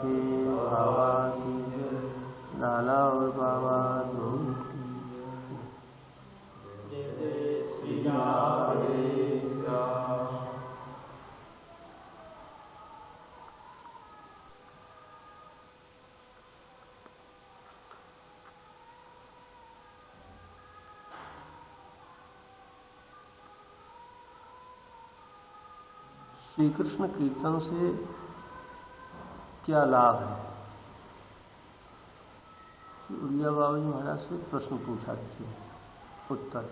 के भावा की लाला और बाबा दोनों की श्री कृष्ण कीर्तन से क्या लाभ है? उड़िया बाबा जी महाराज से प्रश्न पूछा किसी। उत्तर: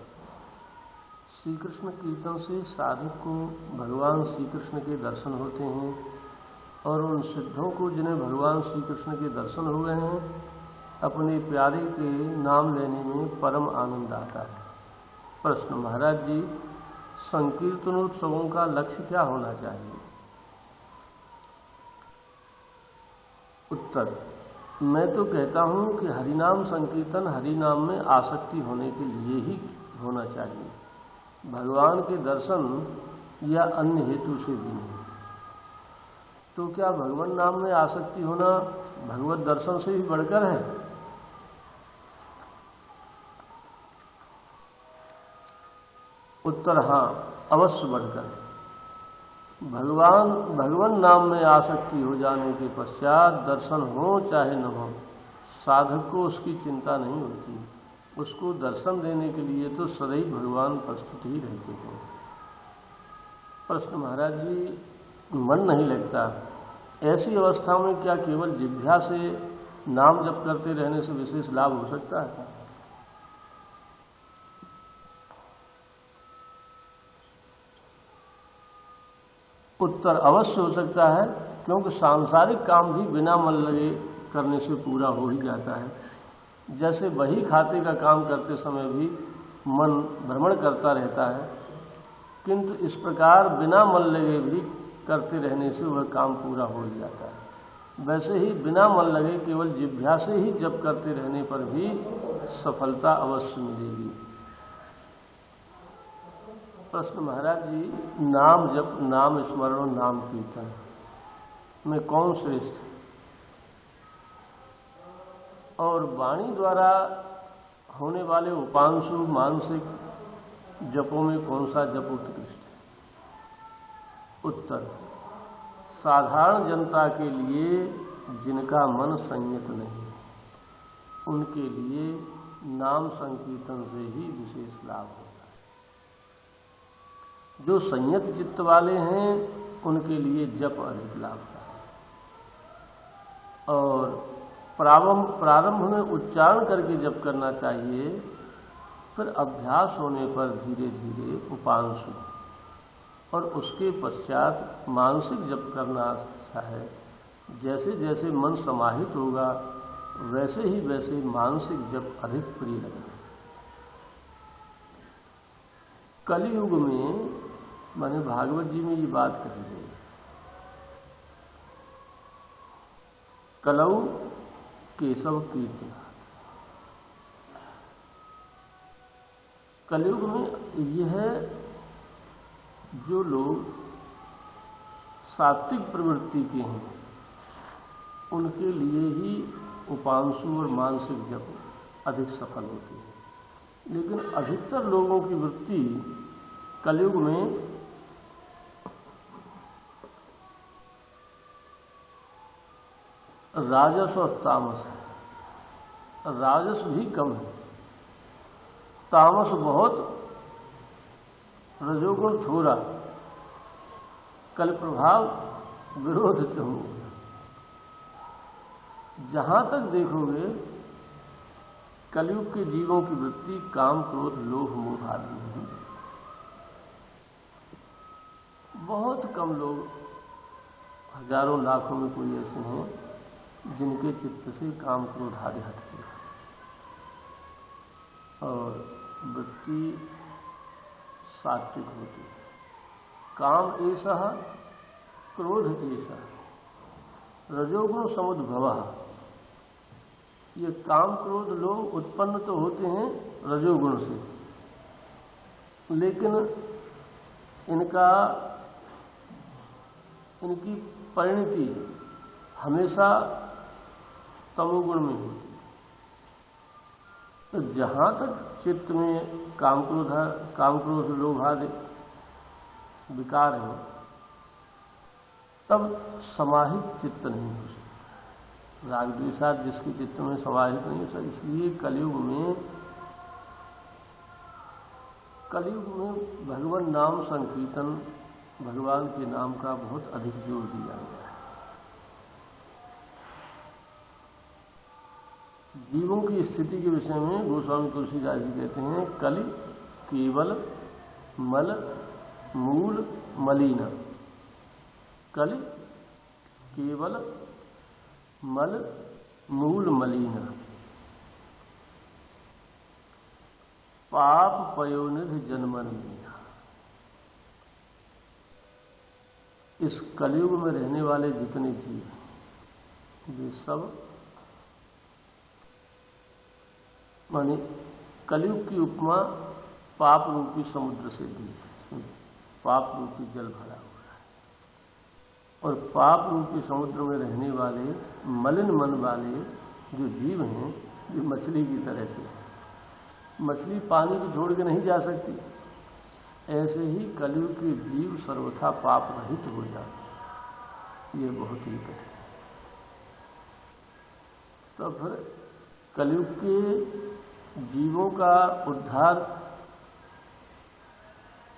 श्री कृष्ण कीर्तन से साधक को भगवान श्री कृष्ण के दर्शन होते हैं और उन सिद्धों को जिन्हें भगवान श्री कृष्ण के दर्शन हुए हैं अपने प्यारे के नाम लेने में परम आनंद आता है। प्रश्न: महाराज जी, संकीर्तनोत्सवों का लक्ष्य क्या होना चाहिए? उत्तर: मैं तो कहता हूं कि हरिनाम संकीर्तन हरिनाम में आसक्ति होने के लिए ही होना चाहिए, भगवान के दर्शन या अन्य हेतु से भी नहीं। तो क्या भगवान नाम में आसक्ति होना भगवत दर्शन से भी बढ़कर है? उत्तर: हां, अवश्य बढ़कर। भगवान नाम में आसक्ति हो जाने के पश्चात दर्शन हो चाहे न हो, साधक को उसकी चिंता नहीं होती। उसको दर्शन देने के लिए तो सदैव भगवान प्रस्तुत ही रहते हैं। प्रश्न: महाराज जी, मन नहीं लगता, ऐसी अवस्था में क्या केवल जिह्वा से नाम जप करते रहने से विशेष लाभ हो सकता है? उत्तर: अवश्य हो सकता है, क्योंकि सांसारिक काम भी बिना मन लगे करने से पूरा हो ही जाता है। जैसे बही खाते का काम करते समय भी मन भ्रमण करता रहता है, किंतु इस प्रकार बिना मन लगे भी करते रहने से वह काम पूरा हो ही जाता है। वैसे ही बिना मन लगे केवल जिह्वा से ही जप करते रहने पर भी सफलता अवश्य मिलेगी। प्रश्न: महाराज जी, नाम जप, नाम स्मरण, नाम कीर्तन में कौन श्रेष्ठ है? और वाणी द्वारा होने वाले उपांशु मानसिक जपों में कौन सा जप उत्कृष्ट है? उत्तर: साधारण जनता के लिए जिनका मन संयत नहीं, उनके लिए नाम संकीर्तन से ही विशेष लाभ होता है। जो संयत चित्त वाले हैं उनके लिए जप अधिक लाभदायक है। और प्रारंभ में उच्चारण करके जप करना चाहिए, फिर अभ्यास होने पर धीरे धीरे उपांशु और उसके पश्चात मानसिक जप करना अच्छा है। जैसे जैसे मन समाहित होगा वैसे ही वैसे मानसिक जप अधिक प्रिय लगेगा। कलियुग में, माने भागवत जी में ये बात कही गई, कलौ केशव कीर्तन। कलयुग में यह जो लोग सात्विक प्रवृत्ति के हैं उनके लिए ही उपांशु और मानसिक जप अधिक सफल होती है। लेकिन अधिकतर लोगों की वृत्ति कलयुग में राजस और तामस है। राजस भी कम है, तामस बहुत, रजोगुण थोड़ा। कल प्रभाव विरोध होगा। जहां तक देखोगे कलयुग के जीवों की वृत्ति काम, क्रोध, लोभ, मोह आदि नहीं। बहुत कम लोग, हजारों लाखों में कोई ऐसे हैं जिनके चित्त से काम, क्रोध आदि हटते हैं और वृत्ति सात्विक होती है। काम एषः, क्रोध एषः, रजोगुण समुद्भवः। ये काम, क्रोध, लोभ उत्पन्न तो होते हैं रजोगुण से, लेकिन इनकी परिणति हमेशा तमोगुण में होती है। तो जहां तक चित्त में काम क्रोध लोभ आदि विकार है, तब समाहित चित्त नहीं हो सकता। राग द्वेषाद जिसके चित्त में समाहित नहीं हो सकता। इसलिए कलयुग में भगवान नाम संकीर्तन, भगवान के नाम का बहुत अधिक जोर दिया गया है। जीवों की स्थिति के विषय में गोस्वामी तुलसीदास जी कहते हैं, कलि केवल मल मूल मलिन। कलि केवल मल मूल मलिन, पाप पयोनिधि जन्मन। इस कलयुग में रहने वाले जितने जीव वे सब, माने कलयुग की उपमा पाप रूपी समुद्र से दी है। पाप रूपी जल भरा हुआ है और पाप रूपी समुद्र में रहने वाले मलिन मन वाले जो जीव हैं, वे मछली की तरह से हैं। मछली पानी को छोड़ के नहीं जा सकती, ऐसे ही कलयुग के जीव सर्वथा पाप रहित हो जाते। ये बहुत ही कठिन है। तो फिर कलयुग के जीवों का उद्धार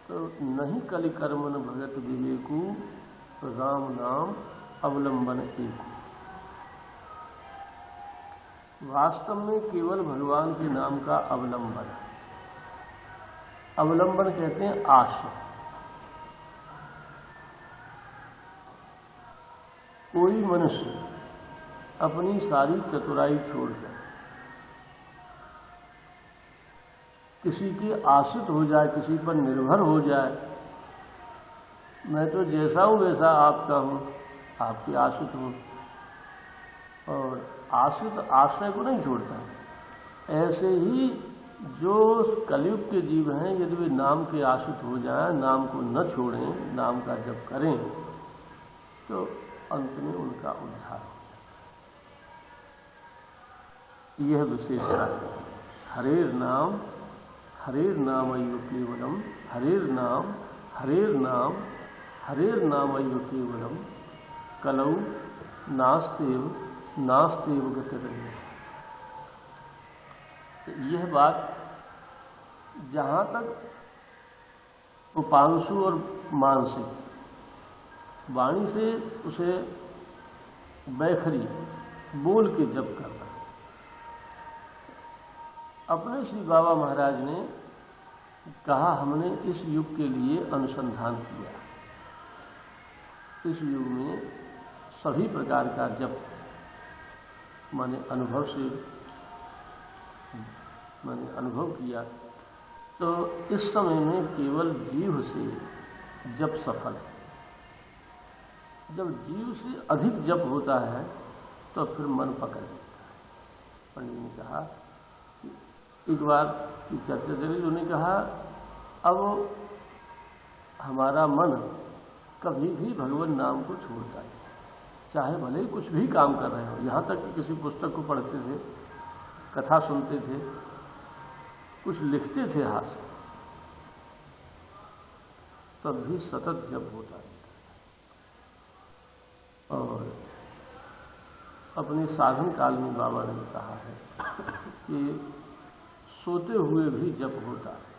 तो नहीं कलि कर्मन भगत विवेकु, राम नाम अवलंबन एक। वास्तव में केवल भगवान के नाम का अवलंबन, अवलंबन कहते हैं आश्रय। कोई मनुष्य अपनी सारी चतुराई छोड़कर किसी के आश्रित हो जाए, किसी पर निर्भर हो जाए, मैं तो जैसा हूं वैसा आपका हूं, आपके आश्रित हूं, और आश्रित आश्रय को नहीं छोड़ता। ऐसे ही जो कलयुग के जीव हैं, यदि वे नाम के आश्रित हो जाएं, नाम को न छोड़ें, नाम का जप करें, तो अंत में उनका उद्धार हो जाए। यह विशेषता है। हरेर नाम अय्यो केवलम, हरेर नाम अय्यो केवलम, कलौ नास्तेव गतिरन्यः। यह बात जहां तक उपांशु और मानसिक वाणी से उसे बैखरी बोल के जप करना। अपने श्री बाबा महाराज ने कहा, हमने इस युग के लिए अनुसंधान किया। इस युग में सभी प्रकार का जप मैंने अनुभव किया, तो इस समय में केवल जीव से जप सफल है। जब जीव से अधिक जप होता है तो फिर मन पकड़ लेता है। पंडित ने कहा, एक बार की चर्चा चली, उन्होंने कहा, अब हमारा मन कभी भी भगवान नाम को छोड़ता है, चाहे भले ही कुछ भी काम कर रहे हो। यहां तक कि किसी पुस्तक को पढ़ते थे, कथा सुनते थे, कुछ लिखते थे हाथ से, तब भी सतत जप होता रहता है। और अपने साधन काल में बाबा ने कहा है कि सोते हुए भी जप होता है।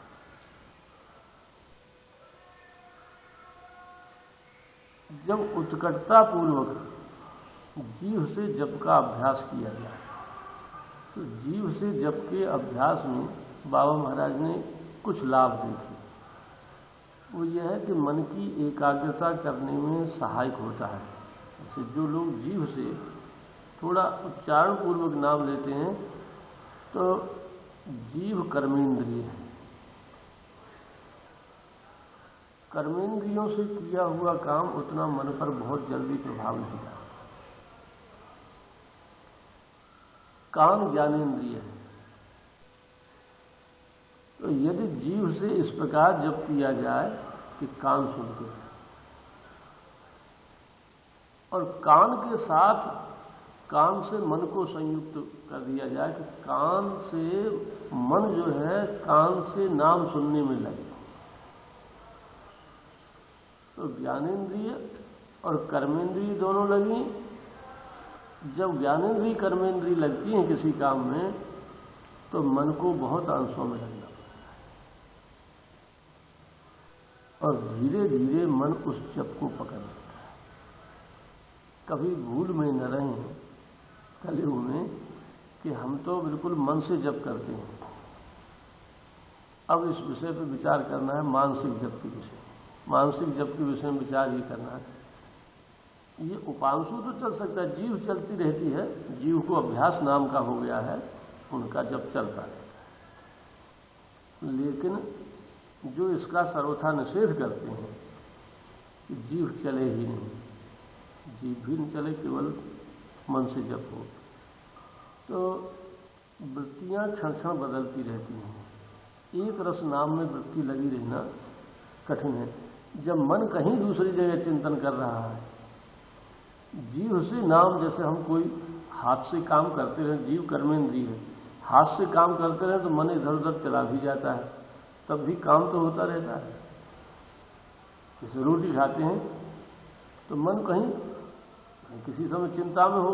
जब उत्कटता पूर्वक जीव से जप का अभ्यास किया जाए, तो जीव से जप के अभ्यास में बाबा महाराज ने कुछ लाभ देखे। वो यह है कि मन की एकाग्रता करने में सहायक होता है। जैसे जो लोग जीव से थोड़ा उच्चारण पूर्वक नाम लेते हैं, तो जीव कर्मेंद्रिय है। कर्मेंद्रियों से किया हुआ काम उतना मन पर बहुत जल्दी प्रभाव नहीं डालता। कान ज्ञानेंद्रिय है, तो यदि जीव से इस प्रकार जप किया जाए कि कान सुनते हैं, और कान के साथ कान से मन को संयुक्त कर दिया जाए कि कान से मन जो है कान से नाम सुनने में लगे। तो ज्ञानेंद्रिय और कर्मेंद्रिय दोनों लगी। जब ज्ञानेंद्रिय कर्मेंद्रिय लगती हैं किसी काम में तो मन को बहुत अंशों में लगना पड़ता है और धीरे धीरे मन उस जप को पकड़ लेता है। कभी भूल में न रहें कलयुग में कि हम तो बिल्कुल मन से जप करते हैं। अब इस विषय पर विचार करना है, मानसिक जप के विषय, मानसिक जप के विषय में विचार ये करना है। ये उपांशु तो चल सकता है, जीव चलती रहती है, जीव को अभ्यास नाम का हो गया है, उनका जप चलता रहता है। लेकिन जो इसका सर्वथा निषेध करते हैं कि जीव चले ही नहीं, जीव भी नहीं चले, केवल मन से जप हो, तो वृत्तियां क्षण क्षण बदलती रहती हैं। एक रस नाम में वृत्ति लगी रहना कठिन है। जब मन कहीं दूसरी जगह चिंतन कर रहा है, जीव से नाम, जैसे हम कोई हाथ से काम करते रहे, जीव कर्मेंद्रिय है, हाथ से काम करते रहे तो मन इधर उधर चला भी जाता है, तब भी काम तो होता रहता है। जैसे रोटी खाते हैं तो मन कहीं किसी समय चिंता में हो,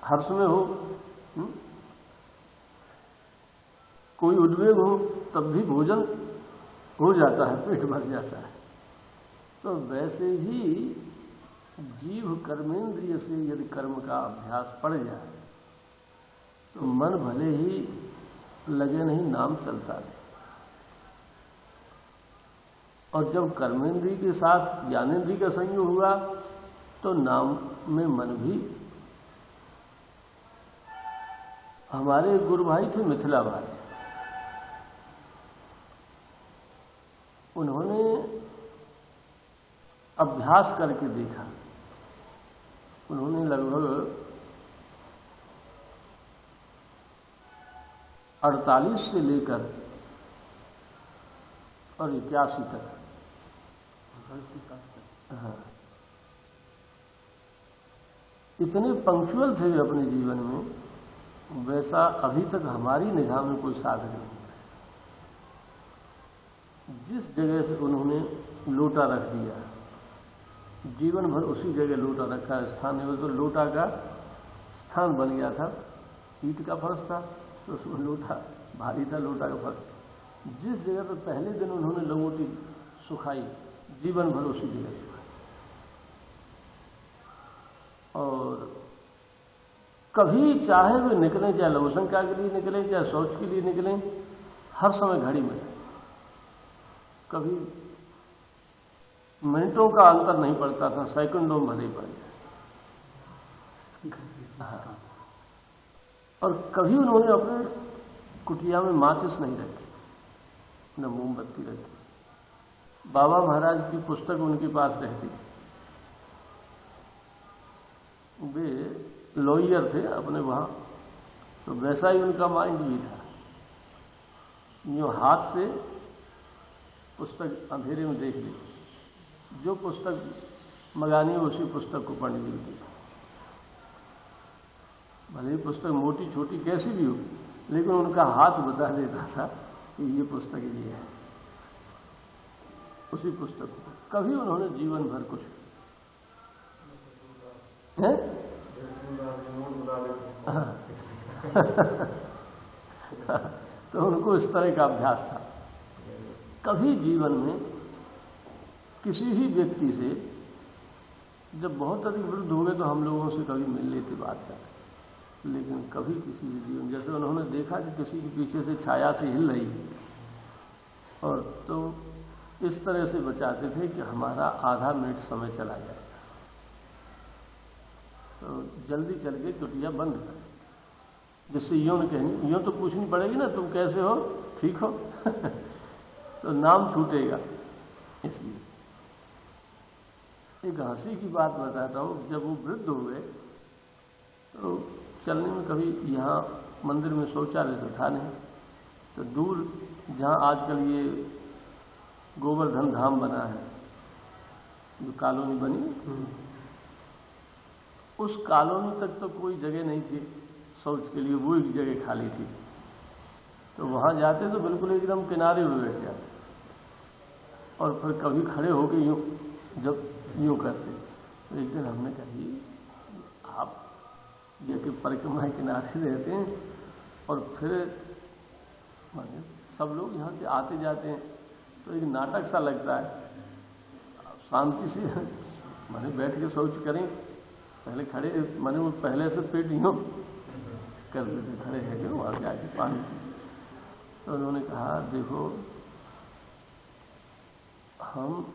हर्ष में हो, कोई उद्वेग हो, तब भी भोजन हो जाता है, पेट भर जाता है। तो वैसे ही जीव कर्मेंद्रिय से यदि कर्म का अभ्यास पड़ जाए तो मन भले ही लगे नहीं, नाम चलता रहे। और जब कर्मेंद्रिय के साथ ज्ञानेंद्रिय का संयोग हुआ तो नाम में मन भी। हमारे गुरु भाई थे मिथिला भाई, उन्होंने अभ्यास करके देखा। उन्होंने लगभग 48 से लेकर और 81 तक, हाँ, इतने पंक्चुअल थे अपने जीवन में, वैसा अभी तक हमारी निगाह में कोई साधक नहीं है। जिस जगह से उन्होंने लोटा रख दिया, जीवन भर उसी जगह लोटा रखा, स्थान है तो लोटा का स्थान बन गया था। ईंट का फर्श था तो उसमें लोटा भारी था, लोटा का फर्श। जिस जगह पर पहले दिन उन्होंने लंगोटी सुखाई, जीवन भर उसी जगह सुखाई। और कभी चाहे वे निकलें, चाहे लघुशंका के लिए निकलें, चाहे शौच के लिए निकलें, हर समय घड़ी में, कभी मिनटों का अंतर नहीं पड़ता था, सेकंडों में भले पड़ गया। हाँ। और कभी उन्होंने अपने कुटिया में माचिस नहीं रखी, न मोमबत्ती रखी। बाबा महाराज की पुस्तक उनके पास रहती थी। वे लॉयर थे अपने वहां, तो वैसा ही उनका माइंड भी था। यूं हाथ से पुस्तक अंधेरे में देख ली, जो पुस्तक मंगानी है उसी पुस्तक को पढ़ने की। भले ही पुस्तक मोटी छोटी कैसी भी हो, लेकिन उनका हाथ बता देता था कि ये पुस्तक ये है, उसी पुस्तक को। कभी उन्होंने जीवन भर कुछ है तो उनको इस तरह का अभ्यास था। कभी जीवन में किसी भी व्यक्ति से, जब बहुत अधिक वृद्ध हो गए तो हम लोगों से कभी मिल लेते, बात कर, लेकिन कभी किसी भी जीवन, जैसे उन्होंने देखा कि किसी के पीछे से छाया से हिल रही, और तो इस तरह से बचाते थे कि हमारा आधा मिनट समय चला जाएगा, तो जल्दी चल के कुटिया बंद कर, जिससे यूं न कहनी, यूं तो पूछनी पड़ेगी ना, तुम कैसे हो, ठीक हो तो नाम छूटेगा। इसलिए एक हंसी की बात बताता हूं। जब वो वृद्ध हो गए तो चलने में, कभी यहां मंदिर में शौचालय तो था नहीं, तो दूर जहां आजकल ये गोवर्धन धाम बना है, जो कॉलोनी बनी, उस कॉलोनी तक तो कोई जगह नहीं थी शौच के लिए, वो एक जगह खाली थी। तो वहां जाते तो बिल्कुल एकदम किनारे हुए बैठ जाते और फिर कभी खड़े होके यूं जब यूं करते। तो एक दिन हमने कही आप ये कि परिक्रमा किनारे रहते हैं और फिर माने सब लोग यहाँ से आते जाते हैं तो एक नाटक सा लगता है। शांति से माने बैठ के शौच करें, पहले खड़े माने वो पहले से पेट यूं कर देते, खड़े है कि वहां से आके पानी। तो उन्होंने कहा देखो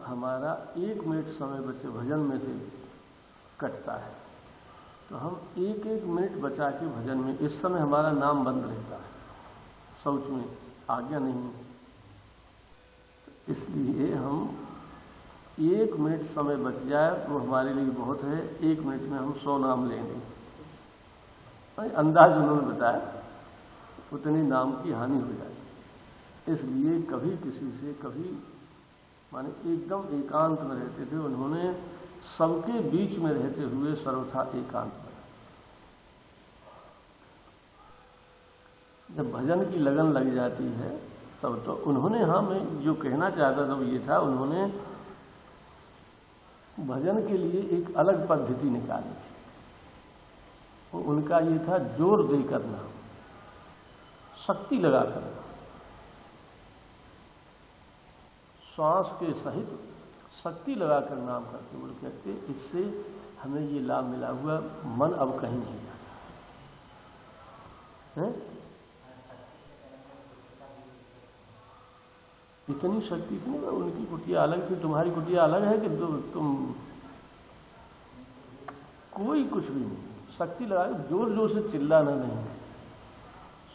हमारा 1 मिनट समय बचे भजन में से कटता है, तो हम 1-1 मिनट बचा के भजन में, इस समय हमारा नाम बंद रहता है, शौच में आज्ञा नहीं। इसलिए हम 1 मिनट समय बच जाए तो हमारे लिए बहुत है, 1 मिनट में हम 100 नाम लेंगे। अंदाज उन्होंने बताया उतनी नाम की हानि हो जाए। इसलिए कभी किसी से कभी माने एकदम एकांत में रहते थे। उन्होंने सबके बीच में रहते हुए सर्वथा एकांत में। जब भजन की लगन लग जाती है तब तो उन्होंने, हाँ मैं जो कहना चाहता था वो ये था, उन्होंने भजन के लिए एक अलग पद्धति निकाली थी। वो उनका ये था जोर दे करना, शक्ति लगा करना, श्वास के सहित शक्ति लगाकर नाम करते। वो कहते इससे हमें ये लाभ मिला हुआ, मन अब कहीं नहीं जाता है। इतनी शक्ति से नहीं, उनकी कुटिया अलग थी, तुम्हारी कुटिया अलग है कि तुम कोई कुछ भी नहीं, शक्ति लगा जोर जोर से चिल्लाना नहीं,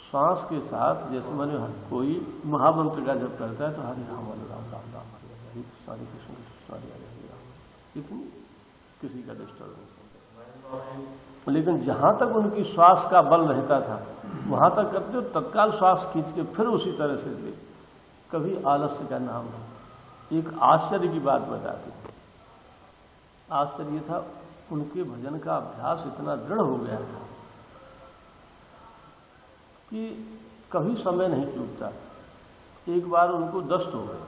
श्वास के साथ। जैसे मैंने कोई महामंत्र का जब करता है तो हरे राम हरे राम राम राम हरे हरे कृष्ण कृष्ण हरे हरे राम, इतनी किसी का डिस्टर्बेंस नहीं। लेकिन जहां तक उनकी श्वास का बल रहता था वहां तक करते, तत्काल श्वास खींच के फिर उसी तरह से दे, कभी आलस्य का नाम है। एक आश्चर्य की बात बताती, आश्चर्य था उनके भजन का अभ्यास इतना दृढ़ हो गया था कि कभी समय नहीं चूकता। एक बार उनको दस्त हो गए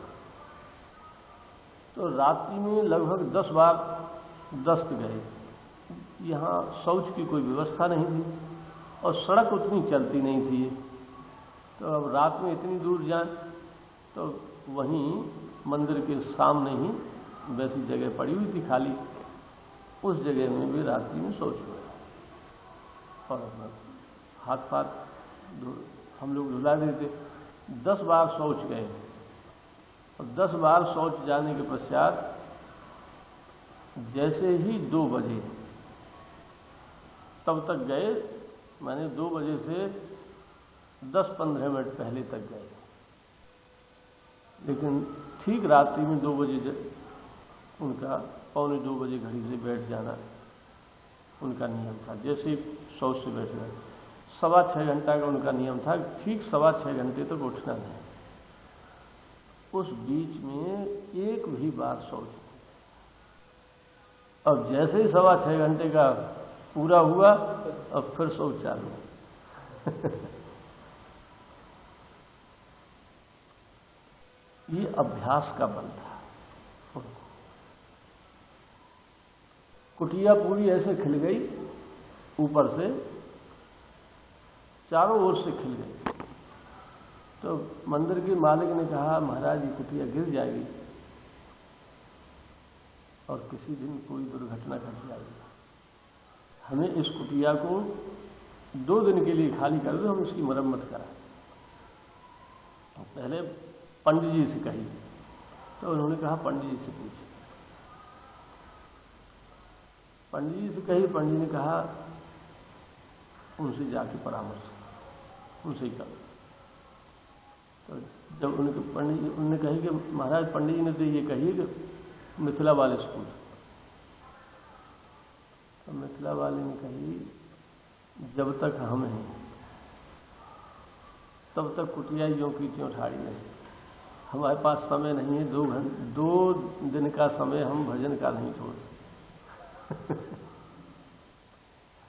तो रात्रि में लगभग 10 बार दस्त गए। यहां शौच की कोई व्यवस्था नहीं थी और सड़क उतनी चलती नहीं थी, तो अब रात में इतनी दूर जाएं तो वहीं मंदिर के सामने ही वैसी जगह पड़ी हुई थी खाली, उस जगह में भी रात्रि में शौच हुआ और हाथ पाथ हम लोग धुला देते। 10 बार शौच गए और 10 बार शौच जाने के पश्चात जैसे ही 2 बजे तब तक गए, मैंने 2 बजे से 10-15 मिनट पहले तक गए, लेकिन ठीक रात्रि में 2 बजे उनका 1:45 बजे घड़ी से बैठ जाना उनका नियम था। जैसे ही शौच से बैठ गए 6.25 घंटा का उनका नियम था, ठीक 6.25 घंटे तक उठना नहीं। उस बीच में एक भी बार शौच। अब जैसे ही 6.25 घंटे का पूरा हुआ अब फिर शौच चालू। ये अभ्यास का बल था। कुटिया पूरी ऐसे खिल गई, ऊपर से चारों ओर से खिल गई। तो मंदिर के मालिक ने कहा महाराज ये कुटिया गिर जाएगी और किसी दिन कोई दुर्घटना घट जाएगी, हमें इस कुटिया को 2 दिन के लिए खाली कर दो, हम इसकी मरम्मत कराएं। तो पहले पंडित जी से कही, तो उन्होंने कहा पंडित जी से पूछे। पंडित जी से कही, पंडित जी ने कहा उनसे जाके परामर्श उनसे ही करो। तो जब उनके पंडित जी उन्होंने कही कि महाराज पंडित जी ने तो ये कही कि मिथिला वाले स्कूल, तो मिथिला वाले ने कही जब तक हम हैं तब तक कुटिया यों की त्यों ठाड़ी नहीं, हमारे पास समय नहीं है, 2 दिन का समय हम भजन का नहीं छोड़।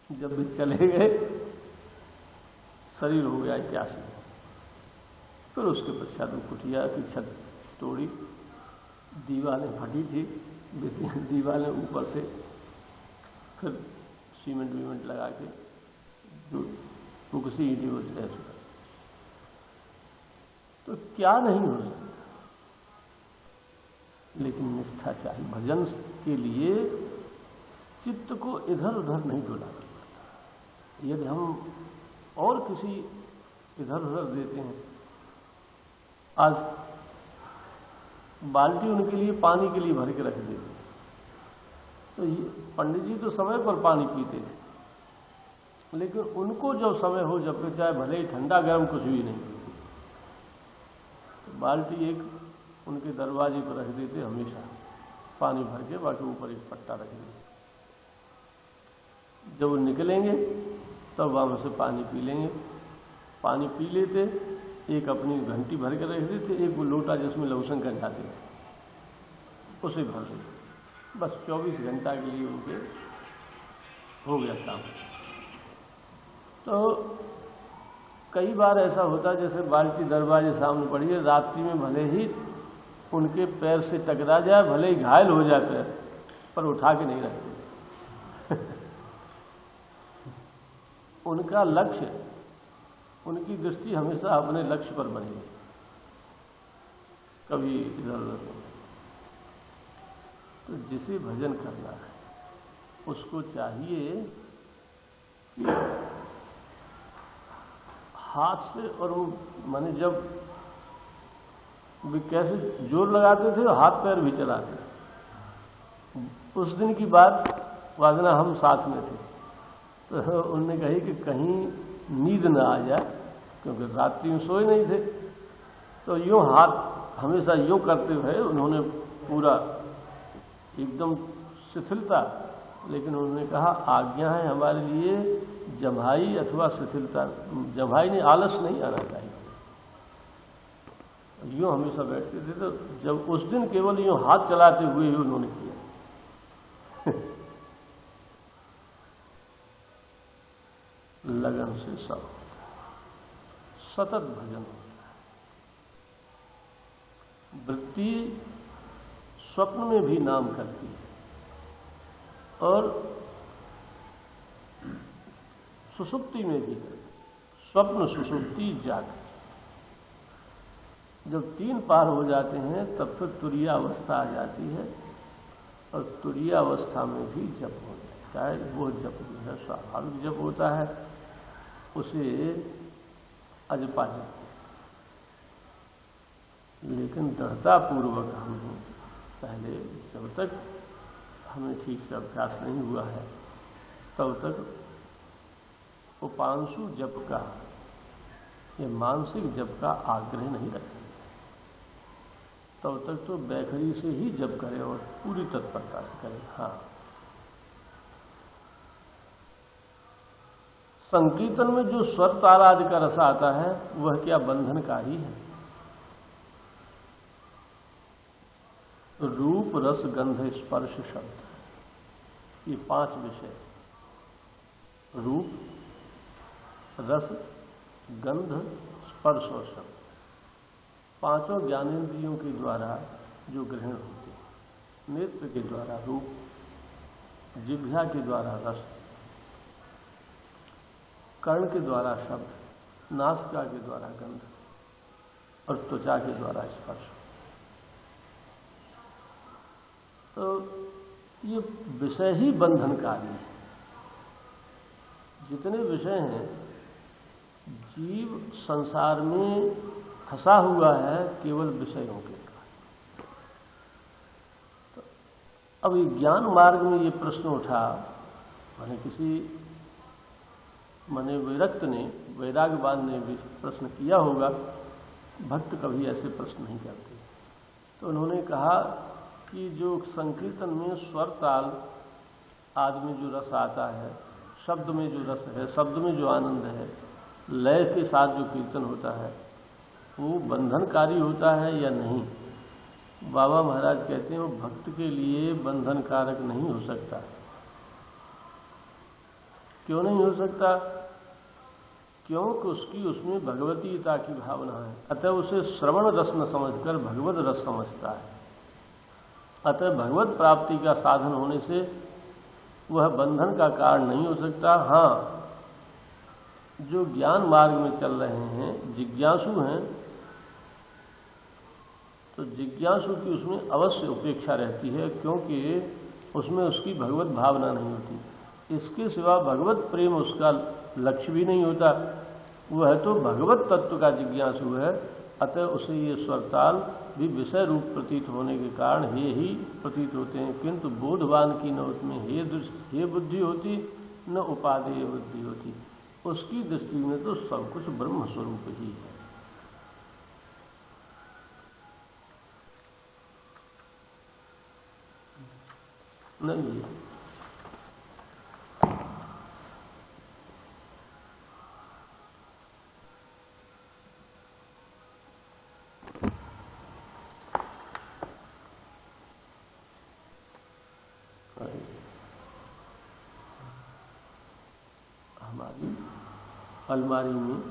जब भी चले गए शरीर हो गया इक्यासी। फिर उसके पश्चात वो कुटिया की छत तोड़ी, दीवारें फटी थी, दीवारें ऊपर से फिर सीमेंट वीमेंट लगा के जो पुकसी ईंटें होती है। तो क्या नहीं हो सकता, लेकिन निष्ठा चाहिए। भजन के लिए चित्त को इधर उधर नहीं डोलाना पड़ता। यदि हम और किसी इधर उधर देते हैं, आज बाल्टी उनके लिए पानी के लिए भर के रख देते, तो पंडित जी तो समय पर पानी पीते थे, लेकिन उनको जब समय हो, जब कि चाहे भले ही ठंडा गर्म कुछ भी नहीं, तो बाल्टी एक उनके दरवाजे पर रख देते हमेशा पानी भर के, बाकी ऊपर एक पट्टा रख देते। जब वो निकलेंगे तब वहां से पानी पी लेंगे। पानी पी लेते, एक अपनी घंटी भर के रख देते, एक वो लोटा जिसमें लहसुन कर जाते थे उसे भर देते। बस 24 घंटा के लिए उनके हो गया काम। तो कई बार ऐसा होता है जैसे बाल्टी दरवाजे सामने पड़ी है, रात्रि में भले ही उनके पैर से टकरा जाए, भले ही घायल हो जाते हैं, पर उठा के नहीं रखते। उनका लक्ष्य, उनकी दृष्टि हमेशा अपने लक्ष्य पर बनी है, कभी इधर उधर नहीं। तो जिसे भजन करना है उसको चाहिए कि हाथ से, और वो माने जब भी कैसे जोर लगाते थे हाथ पैर भी चलाते थे। उस दिन की बात, वादना हम साथ में थे, तो उन्होंने कही कि कहीं नींद न आ जाए, क्योंकि रात्रि में सोए नहीं थे। तो यूं हाथ हमेशा यूं करते हुए उन्होंने पूरा एकदम शिथिलता, लेकिन उन्होंने कहा आज्ञा है हमारे लिए जम्हाई अथवा शिथिलता, जम्हाई ने आलस नहीं आना चाहिए। यूं हमेशा बैठते थे, तो जब उस दिन केवल यूं हाथ चलाते हुए ही उन्होंने किया। लगन से सब सतत भजन होता है। वृत्ति स्वप्न में भी नाम करती है और सुषुप्ति में भी करती। स्वप्न, सुषुप्ति, जागृति, जब 3 पार हो जाते हैं तब फिर तुरीय अवस्था आ जाती है, और तुरीय अवस्था में भी जप हो जाता है। वो जप जो है स्वाभाविक जप होता है, उसे अजपा जप। लेकिन दृढ़तापूर्वक हम पहले, जब तक हमें ठीक से अभ्यास नहीं हुआ है, तब तक उपांशु जप का, ये मानसिक जप का आग्रह नहीं रखें। तब तक तो बैखरी से ही जप करें और पूरी तत्परता से करें। हाँ, संकीर्तन में जो स्वर ताल आदि का रस आता है वह क्या बंधनकारी है? रूप, रस, गंध, स्पर्श, शब्द, ये 5 विषय, रूप, रस, गंध, स्पर्श और शब्द, 5 ज्ञानेंद्रियों के द्वारा जो ग्रहण होते हैं। नेत्र के द्वारा रूप, जिह्वा के द्वारा रस, कर्ण के द्वारा शब्द, नासिका के द्वारा गंध और त्वचा के द्वारा स्पर्श। तो ये विषय ही बंधनकारी है। जितने विषय हैं, जीव संसार में फंसा हुआ है केवल विषयों के कारण। तो अब ये ज्ञान मार्ग में ये प्रश्न उठा, माने किसी विरक्त ने, वैराग्यवान ने भी प्रश्न किया होगा। भक्त कभी ऐसे प्रश्न नहीं करते। तो उन्होंने कहा कि जो संकीर्तन में स्वर ताल आदि में जो रस आता है, शब्द में जो रस है, शब्द में जो आनंद है, लय के साथ जो कीर्तन होता है, वो बंधनकारी होता है या नहीं? बाबा महाराज कहते हैं वो भक्त के लिए बंधनकारक नहीं हो सकता। क्यों नहीं हो सकता? क्योंकि उसकी उसमें भगवतीयता की भावना है, अतः उसे श्रवण रस न समझकर भगवत रस समझता है। अतः भगवत प्राप्ति का साधन होने से वह बंधन का कारण नहीं हो सकता। हाँ, जो ज्ञान मार्ग में चल रहे हैं, जिज्ञासु हैं, तो जिज्ञासु की उसमें अवश्य उपेक्षा रहती है, क्योंकि उसमें उसकी भगवत भावना नहीं होती। इसके सिवा भगवत प्रेम उसका लक्ष्य भी नहीं होता। वह तो भगवत तत्व का जिज्ञासु है, अतः उसे ये स्वरताल भी विषय रूप प्रतीत होने के कारण हे ही प्रतीत होते हैं, किंतु बोधवान की न उसमें हे बुद्धि होती, न उपादेय बुद्धि होती। उसकी दृष्टि में तो सब कुछ ब्रह्म स्वरूप ही है। नहीं, हमारी अलमारी में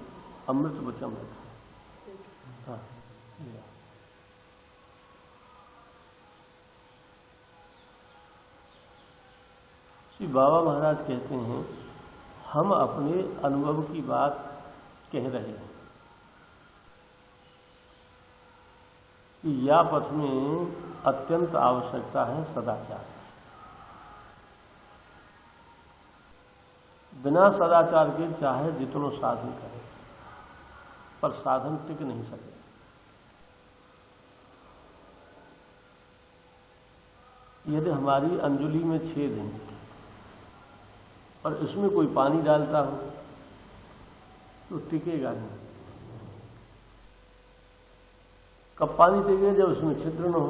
अमृत वचन रखा। हाँ, श्री बाबा महाराज कहते हैं, हम अपने अनुभव की बात कह रहे हैं कि या पथ में अत्यंत आवश्यकता है सदाचार। बिना सदाचार के चाहे जितनो साधन करे, पर साधन टिक नहीं सके। यदि हमारी अंजुली में छेद है और इसमें कोई पानी डालता हो तो टिकेगा नहीं। कब पानी टिकेगा? जब उसमें छिद्र न हो।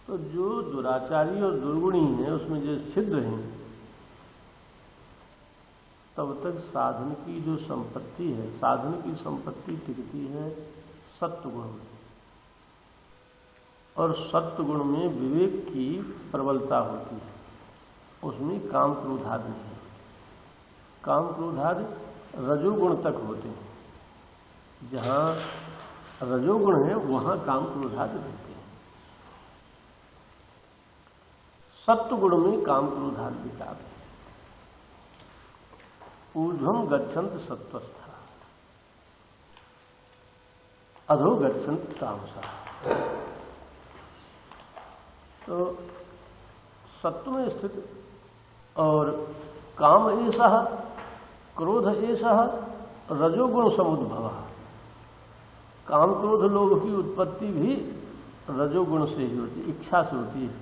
तो जो दुराचारी और दुर्गुणी है, उसमें जो छिद्र हैं, तब तक साधन की जो संपत्ति है, साधन की संपत्ति टिकती है सत्व गुण में, और सत्व गुण में विवेक की प्रबलता होती है। उसमें काम क्रोधादि है। काम क्रोधादि रजोगुण तक होते हैं। जहां रजोगुण है वहां काम क्रोधादि रहते हैं। सत्व गुण में काम क्रोधादि विकार है। ऊर्ध्वं गच्छन्त सत्वस्था, अधो गच्छन्त तामसा। तो सत्व में स्थित और काम ऐसा, क्रोध ऐसा, रजोगुण समुद्भव। काम क्रोध लोभ की उत्पत्ति भी रजोगुण से ही होती है, इच्छा से होती है।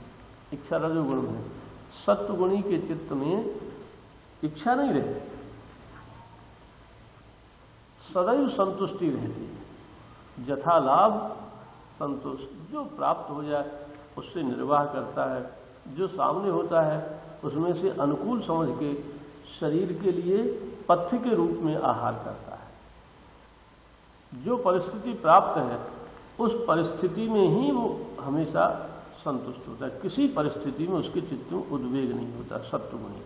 इच्छा रजोगुण में। सत्वगुणी के चित्त में इच्छा नहीं रहती, सदैव संतुष्टि रहती है। जथा लाभ संतुष्ट, जो प्राप्त हो जाए उससे निर्वाह करता है। जो सामने होता है उसमें से अनुकूल समझ के शरीर के लिए पथ्य के रूप में आहार करता है। जो परिस्थिति प्राप्त है उस परिस्थिति में ही वो हमेशा संतुष्ट होता है। किसी परिस्थिति में उसके चित्त में उद्वेग नहीं होता सत्वगुणी।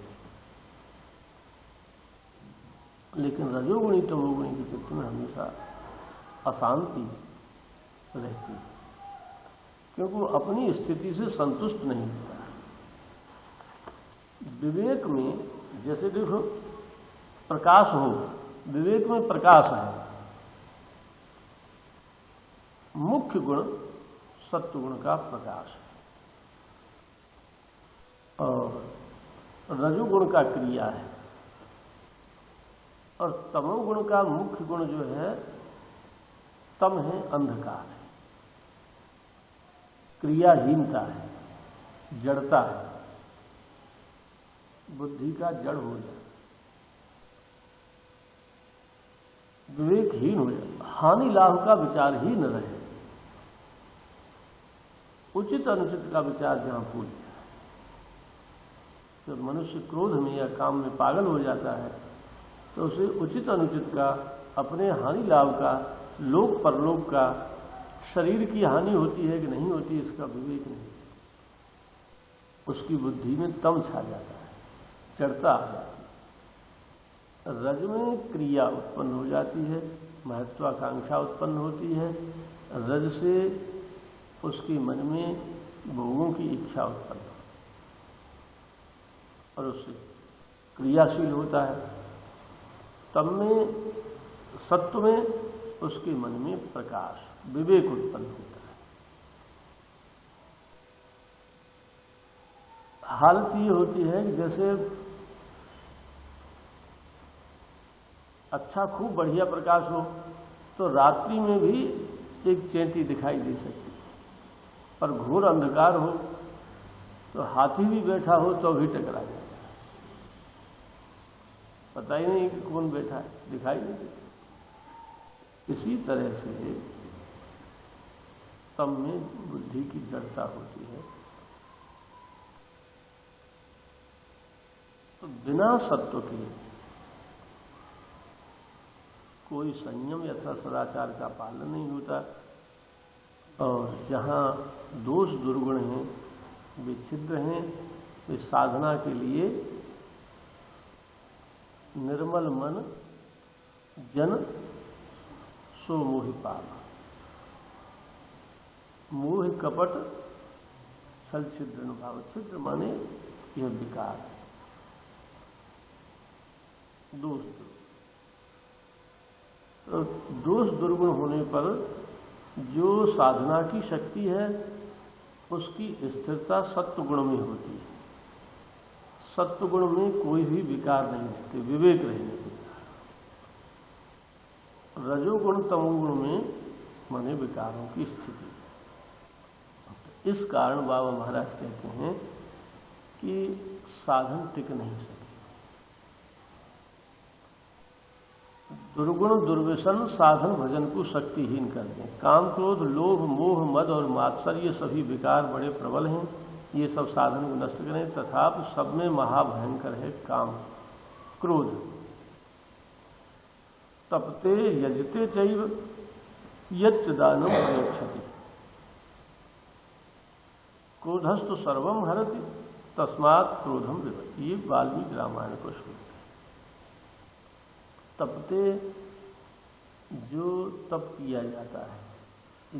लेकिन रजोगुणी तमोगुणी के चित्त में हमेशा अशांति रहती है, क्योंकि वो अपनी स्थिति से संतुष्ट नहीं होता। विवेक में जैसे देखो प्रकाश हो, विवेक में प्रकाश है। मुख्य गुण सत्वगुण का प्रकाश है और रजोगुण का क्रिया है, और तमोगुण का मुख्य गुण जो है तम है, अंधकार है, क्रियाहीनता है, जड़ता है, बुद्धि का जड़ हो जाए, विवेकहीन हो जाए, हानि लाभ का विचार ही न रहे, उचित अनुचित का विचार जहां भूल जाए। जब मनुष्य क्रोध में या काम में पागल हो जाता है तो उसे उचित अनुचित का, अपने हानि लाभ का, लोक परलोक का, शरीर की हानि होती है कि नहीं होती इसका विवेक नहीं। उसकी बुद्धि में तम छा जाता है, जड़ता आ जाती है। रज में क्रिया उत्पन्न हो जाती है, महत्वाकांक्षा उत्पन्न होती है। रज से उसके मन में भोगों की इच्छा उत्पन्न होती है और उससे क्रियाशील होता है। तब में सत्व में उसके मन में प्रकाश विवेक उत्पन्न होता है। हालत ये होती है कि जैसे अच्छा खूब बढ़िया प्रकाश हो तो रात्रि में भी एक चेंटी दिखाई दे सकती है, पर घोर अंधकार हो तो हाथी भी बैठा हो तो भी टकरा जाए, पता ही नहीं कि कौन बैठा है, दिखाई नहीं देता। इसी तरह से तम में बुद्धि की जड़ता होती है। तो बिना सत्व के कोई संयम या सदाचार का पालन नहीं होता, और जहां दोष दुर्गुण हैं, वे छिद्र हैं, वे साधना के लिए निर्मल मन जन सो मोहि पाप, मोह कपट छल छिद्र भाव। छिद्र माने यह विकार, दोष। तो दोष दुर्गुण होने पर जो साधना की शक्ति है उसकी स्थिरता सत्व गुण में होती है। सत्व गुण में कोई भी विकार नहीं होते, विवेक रहने देता। रजोगुण तमोगुण में माने विकारों की स्थिति। इस कारण बाबा महाराज कहते हैं कि साधन टिक नहीं सके। दुर्गुण दुर्व्यसन साधन भजन को शक्तिहीन कर दें। काम क्रोध लोभ मोह मद और मात्सर्य सभी विकार बड़े प्रबल हैं, ये सब साधन को नष्ट करें। तथापि सब में महाभयंकर है काम क्रोध। तपते यजते चैव यच्च दानम प्रयच्छति, क्रोधस्तु सर्वम हरति तस्मात् क्रोधम विभक्ति। ये वाल्मीकि रामायण को श्लोक है। तपते जो तप किया जाता है,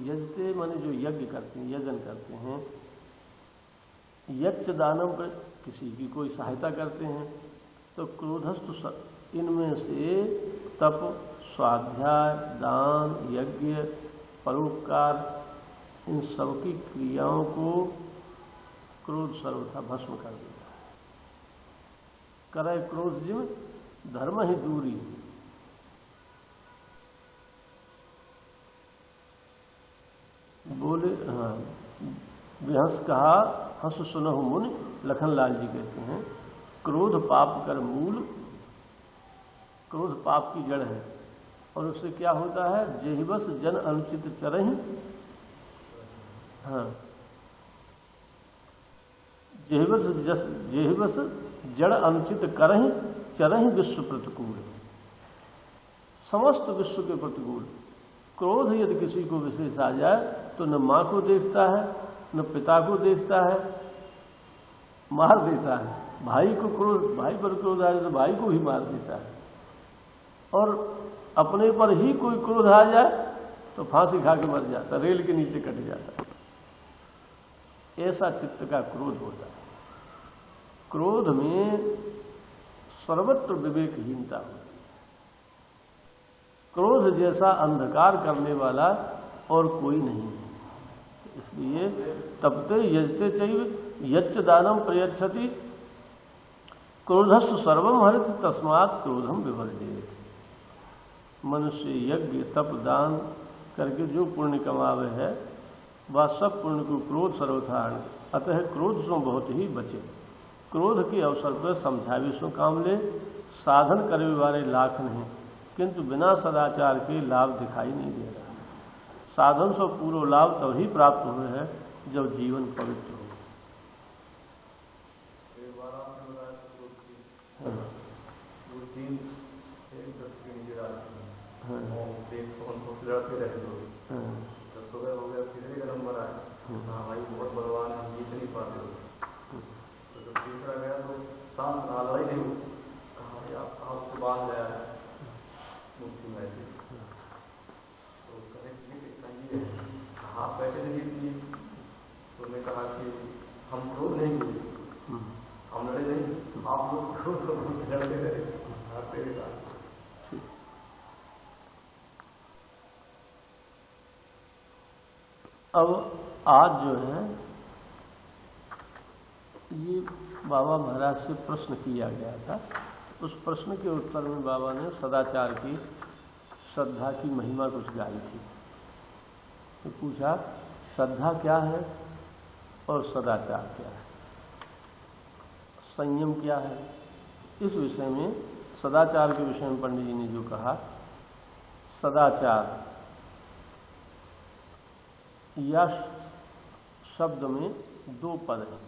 यजते माने जो यज्ञ करते हैं, यजन करते हैं। यच्च दानम पर किसी की कोई सहायता करते हैं। तो क्रोधस्तु इनमें से तप, स्वाध्याय, दान, यज्ञ, परोपकार, इन सब की क्रियाओं को क्रोध सर्वथा भस्म कर देता है। करे क्रोध जिम धर्म ही दूरी। बोले हाँ, विहंस कहा हंस सुनहु मुनि, लखनलाल जी कहते हैं क्रोध पाप कर मूल, क्रोध पाप की जड़ है। और उससे क्या होता है, जेहिबस जन अनुचित चरहि, हाँ जेहिबस जड़ अनुचित करहि चरहि विश्व प्रतिकूल। समस्त विश्व के प्रतिकूल क्रोध यदि किसी को विशेष आ जाए तो न मां को देखता है, न पिता को देखता है, मार देता है। भाई को क्रोध, भाई पर क्रोध आ जाए तो भाई को भी मार देता है। और अपने पर ही कोई क्रोध आ जाए तो फांसी खा के मर जाता, रेल के नीचे कट जाता। ऐसा चित्त का क्रोध होता है। क्रोध में सर्वत्र विवेकहीनता होती है। क्रोध जैसा अंधकार करने वाला और कोई नहीं है। इसलिए तपते यजते चैव यच्च दानम प्रयच्छति क्रोधस्तु सर्वम हरित तस्मात् क्रोधम विवर्जेत। मनुष्य यज्ञ तप दान करके जो पुण्य कमावे है वह सब पुण्य को क्रोध सर्वथा, अतः क्रोध से बहुत ही बचे। क्रोध के अवसर पर समझावे सो काम ले, साधन करने वाले लाख नहीं, किंतु बिना सदाचार के लाभ दिखाई नहीं दे रहा। साधन से पूर्व लाभ तभी प्राप्त हुए हैं जब जीवन पवित्र हो। सुबह हो गया तीसरे का नंबर आया, हाँ भाई बहुत बलवान है, जीत नहीं पाते। तो जब तीसरा गया तो शांत लड़ाई ये आप बैठे रहिए कि तो उन्होंने कहा कि हम क्रोध नहीं हुए, हम लड़े नहीं, आप लोग क्रोध और मुझसे लड़ते रहे, हारते रहे। अब आज जो है ये बाबा महाराज से प्रश्न किया गया था। उस प्रश्न के उत्तर में बाबा ने सदाचार की, श्रद्धा की महिमा कुछ गाई थी। तो पूछा श्रद्धा क्या है और सदाचार क्या है, संयम क्या है। इस विषय में सदाचार के विषय में पंडित जी ने जो कहा, सदाचार या शब्द में दो पद हैं,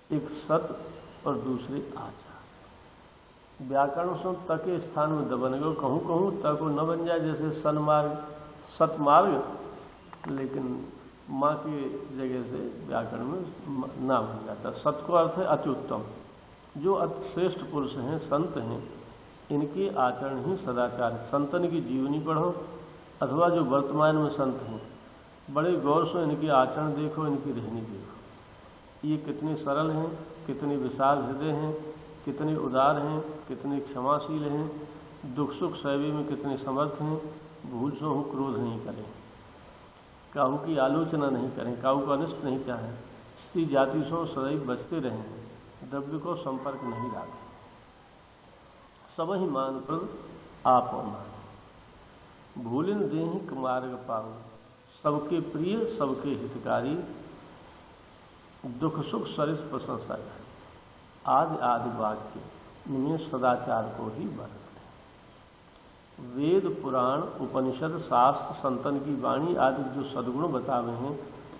एक सत और दूसरे आचार। व्याकरण से तक के स्थान में दबन गए, कहूं कहूं तक न बन जाए, जैसे सन्मार्ग सतमार्ग, लेकिन मां की जगह से व्याकरण में ना बन जाता। सत को अर्थ है अत्युत्तम, जो श्रेष्ठ पुरुष हैं, संत हैं, इनके आचरण ही सदाचार है। संतन की जीवनी पढ़ो अथवा जो वर्तमान में संत हैं, बड़े गौर से इनके आचरण देखो, इनकी रहनी देखो। ये कितने सरल हैं, कितने विशाल हृदय हैं, कितने उदार हैं, कितने क्षमाशील हैं, दुख सुख सहवे में कितने समर्थ हैं, भूल सो हो क्रोध नहीं करें, काहू की आलोचना नहीं करें, काहू को अनिष्ट नहीं चाहें, स्त्री जाति सो सदैव बचते रहें, द्रव्य को संपर्क नहीं रखें, सब ही मान प्रद आप मान, भूलिन देहिक मार्ग पाओ, सबके प्रिय सबके हितकारी, दुख सुख सरिस प्रशंसा है। आदि आदि वाक्य इनमें सदाचार को ही बरतते हैं। वेद पुराण उपनिषद शास्त्र संतन की वाणी आदि जो सद्गुण बतावे हैं,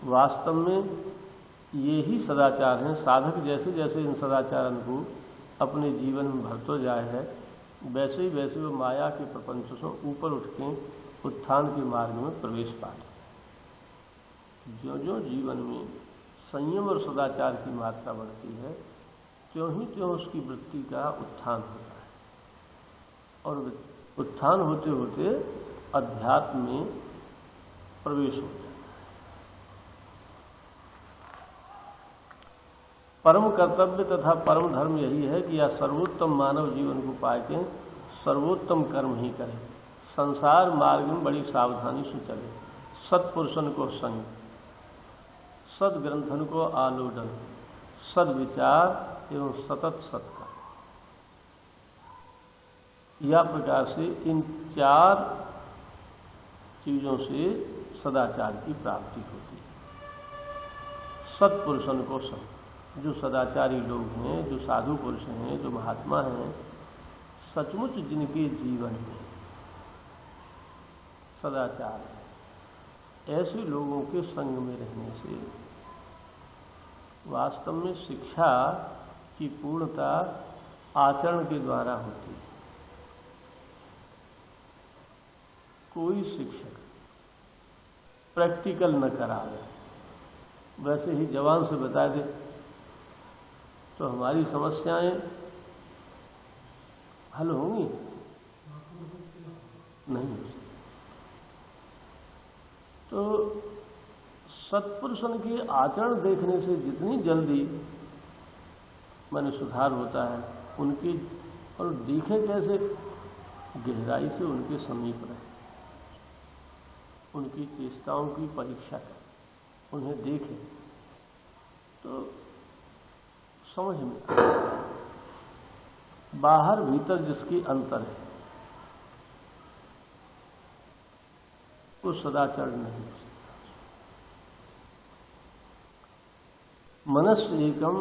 वास्तव में ये ही सदाचार हैं। साधक जैसे जैसे इन सदाचारन को अपने जीवन में भरतो जाए है, वैसे ही वैसे वो माया के प्रपंच से ऊपर उठ के उत्थान के मार्ग में प्रवेश पाए। जो जो जीवन में संयम और सदाचार की मात्रा बढ़ती है, त्यों ही त्यों उसकी वृत्ति का उत्थान होता है, और उत्थान होते होते अध्यात्म में प्रवेश हो जाता है। परम कर्तव्य तथा परम धर्म यही है कि यह सर्वोत्तम मानव जीवन को पाए के सर्वोत्तम कर्म ही करें, संसार मार्ग में बड़ी सावधानी से चले, सत्पुरुषन को संग, सदग्रंथन को आलोडन, सद्विचार एवं सतत सत्कार। या प्रकार से इन चार चीजों से सदाचार की प्राप्ति होती है। सत्पुरुषन को संग, जो सदाचारी लोग हैं, जो साधु पुरुष हैं, जो महात्मा हैं, सचमुच जिनके जीवन में सदाचार है, ऐसे लोगों के संग में रहने से वास्तव में शिक्षा की पूर्णता आचरण के द्वारा होती है। कोई शिक्षक प्रैक्टिकल न करावे, वैसे ही जवान से बता दे तो हमारी समस्याएं हल होंगी नहीं। तो सत्पुरुषन के आचरण देखने से जितनी जल्दी माने सुधार होता है उनकी, और देखे कैसे, गहराई से उनके समीप रहे, उनकी चेष्टाओं की परीक्षा करें, उन्हें देखें तो समझ में बाहर भीतर जिसकी अंतर है वो सदाचार नहीं हो सकता। मनस्य एकम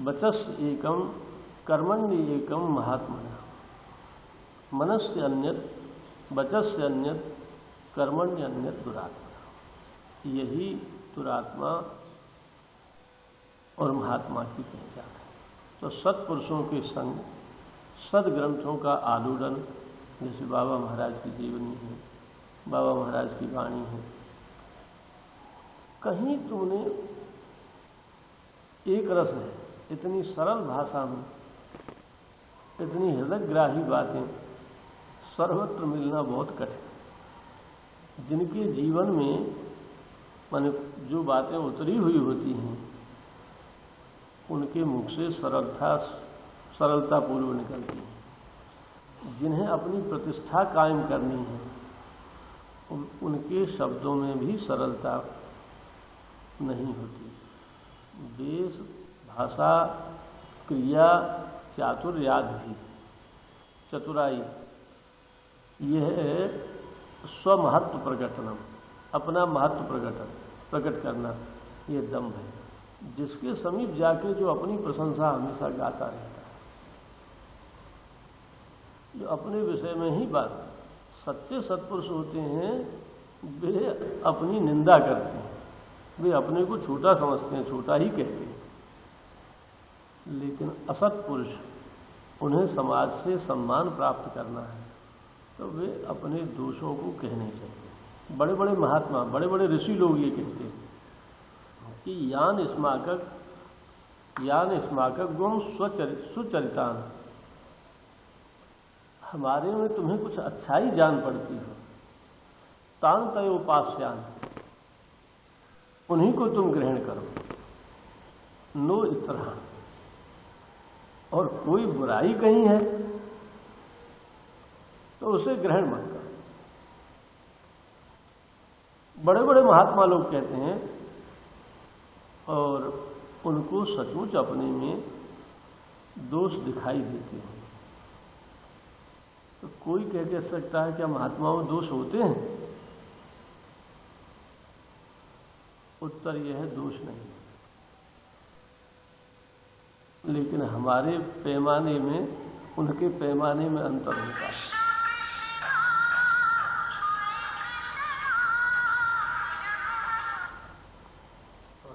वचस्य एकम कर्मण्य एकम महात्मना, मनस्य अन्यत वचस्य अन्यत कर्मण्य अन्यत दुरात्मा। यही दुरात्मा और महात्मा की पहचान है। तो सत्पुरुषों के संग, सदग्रंथों का आलूडन, जैसे बाबा महाराज की जीवनी है, बाबा महाराज की वाणी है, कहीं तुमने एक रस है, इतनी सरल भाषा में इतनी हृदयग्राही बातें सर्वत्र मिलना बहुत कठिन। जिनके जीवन में माने जो बातें उतरी हुई होती हैं उनके मुख से सरलतापूर्वक निकलती हैं। जिन्हें अपनी प्रतिष्ठा कायम करनी है उनके शब्दों में भी सरलता नहीं होती। वेश, भाषा, क्रिया, चातुर्यादि, चतुराई, यह है स्वमहत्व प्रकटनम, अपना महत्व प्रकट करना, यह दम्भ है। जिसके समीप जाके जो अपनी प्रशंसा हमेशा गाता रहता है, जो अपने विषय में ही बात, सच्चे सत्पुरुष होते हैं वे अपनी निंदा करते हैं, वे अपने को छोटा समझते हैं, छोटा ही कहते हैं। लेकिन असत्पुरुष, उन्हें समाज से सम्मान प्राप्त करना है तो वे अपने दोषों को कह नहीं सकते। बड़े बड़े महात्मा, बड़े बड़े ऋषि लोग ये कहते हैं कि यान स्माकक गुण सुचरितान, हमारे में तुम्हें कुछ अच्छाई जान पड़ती हो, तान तयोपास्यान, उन्हीं को तुम ग्रहण करो, नो इस तरह, और कोई बुराई कहीं है तो उसे ग्रहण मत करो। बड़े बड़े महात्मा लोग कहते हैं और उनको सचमुच अपने में दोष दिखाई देते हैं। तो कोई कह सकता है क्या महात्माओं में दोष होते हैं? उत्तर यह है, दोष नहीं। लेकिन हमारे पैमाने में उनके पैमाने में अंतर होता है।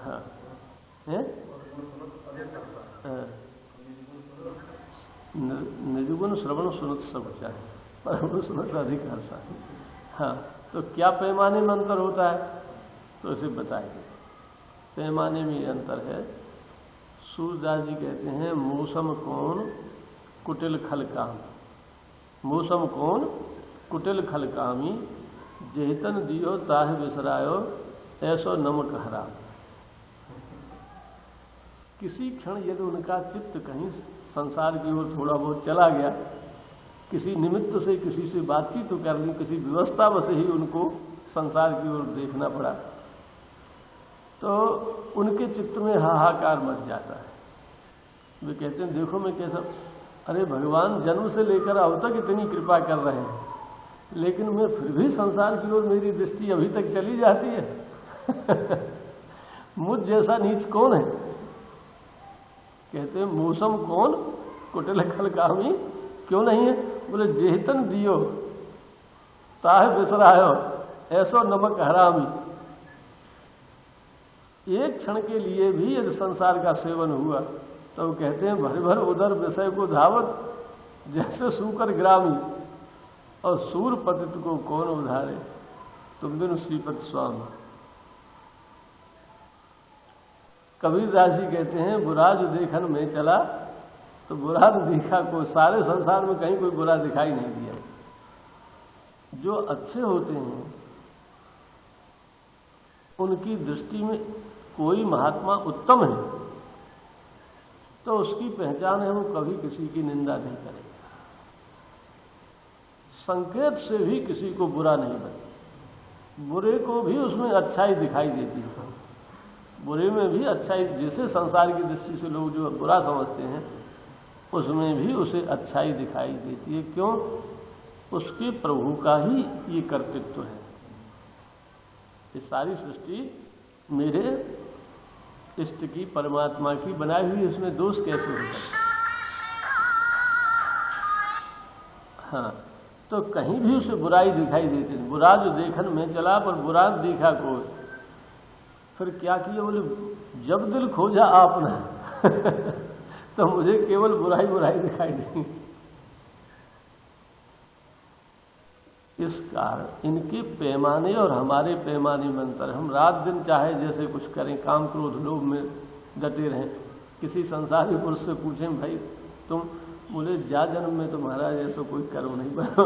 हाँ है? निर्गुण श्रवण सुनत सब चाहे, परगुण सुनत अधिकार सा। हाँ, तो क्या पैमाने में अंतर होता है? तो इसे बताएंगे। पैमाने में अंतर है। सूरदास जी कहते हैं, मौसम कौन कुटिल खल काम, मौसम कौन कुटिल खल कामी, जेतन दियो ताह बिसरायो, ऐसो नमक हराम। किसी क्षण यदि उनका चित्त कहीं संसार की ओर थोड़ा बहुत चला गया, किसी निमित्त से किसी से बातचीत तो कर ली, किसी व्यवस्था में से ही उनको संसार की ओर देखना पड़ा, तो उनके चित्त में हाहाकार मच जाता है। वे कहते हैं, देखो मैं कैसा, अरे भगवान जन्म से लेकर अब तक इतनी कृपा कर रहे हैं, लेकिन मैं फिर भी संसार की ओर मेरी दृष्टि अभी तक चली जाती है। मुझ जैसा नीच कौन है? कहते हैं, मौसम कौन कुटिल खल कामी, क्यों नहीं है? बोले, जेतन दियो ताह बिसरायो, ऐसो नमक हरामी। एक क्षण के लिए भी यदि संसार का सेवन हुआ तो कहते हैं, भर भर उधर विषय को धावत, जैसे सूकर ग्रामी, और सूर पतित को कौन उधारे, तुम बिनु श्रीपति स्वामी। कबीरदास जी कहते हैं, बुरा जो देखन में चला तो बुरा तो दिखा, कोई सारे संसार में कहीं कोई बुरा दिखाई नहीं दिया। जो अच्छे होते हैं उनकी दृष्टि में कोई महात्मा उत्तम है तो उसकी पहचान है, वो कभी किसी की निंदा नहीं करेगा, संकेत से भी किसी को बुरा नहीं बने, बुरे को भी उसमें अच्छाई दिखाई देती है। बुरे में भी अच्छाई, जैसे संसार की दृष्टि से लोग जो बुरा समझते हैं उसमें भी उसे अच्छाई दिखाई देती है। क्यों? उसके प्रभु का ही ये कर्तृत्व है। ये सारी सृष्टि मेरे इष्ट की, परमात्मा की बनाई हुई, इसमें दोष कैसे हो सकता? हाँ, तो कहीं भी उसे बुराई दिखाई देती है। बुरा जो देखन में चला पर बुरा देखा कोई, फिर क्या किया? बोले, जब दिल खोजा आपने तो मुझे केवल बुराई बुराई दिखाई दी। इस कारण इनके पैमाने और हमारे पैमाने में अंतर। हम रात दिन चाहे जैसे कुछ करें, काम क्रोध लोभ में डटे रहें, किसी संसारी पुरुष से पूछें, भाई तुम, बोले जा जन्म में तुम्हारा जैसा कोई कर्म नहीं बना।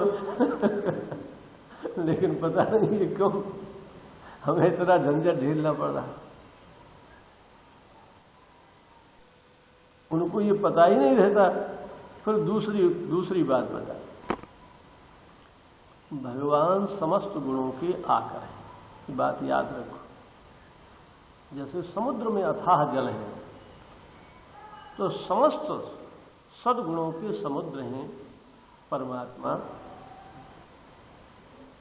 लेकिन पता नहीं है क्यों हमें इतना झंझट झेलना पड़ रहा। उनको ये पता ही नहीं रहता। फिर दूसरी बात बता, भगवान समस्त गुणों के आकर है, ये बात याद रखो। जैसे समुद्र में अथाह जल है, तो समस्त सद्गुणों के समुद्र हैं परमात्मा,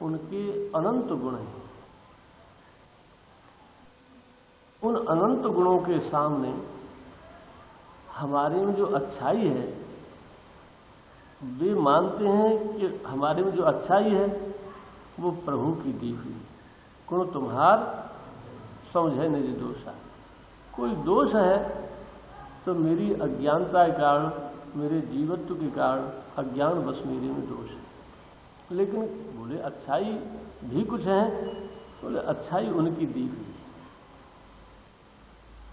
उनके अनंत गुण हैं। उन अनंत गुणों के सामने हमारे में जो अच्छाई है, वे मानते हैं कि हमारे में जो अच्छाई है वो प्रभु की दी हुई। गुण तुम्हार समझे निज दोषा। कोई दोष है तो मेरी अज्ञानता के कारण, मेरे जीवत्व के कारण अज्ञान बस मेरे में दोष है। लेकिन बोले अच्छाई भी कुछ है, बोले अच्छाई उनकी दी हुई।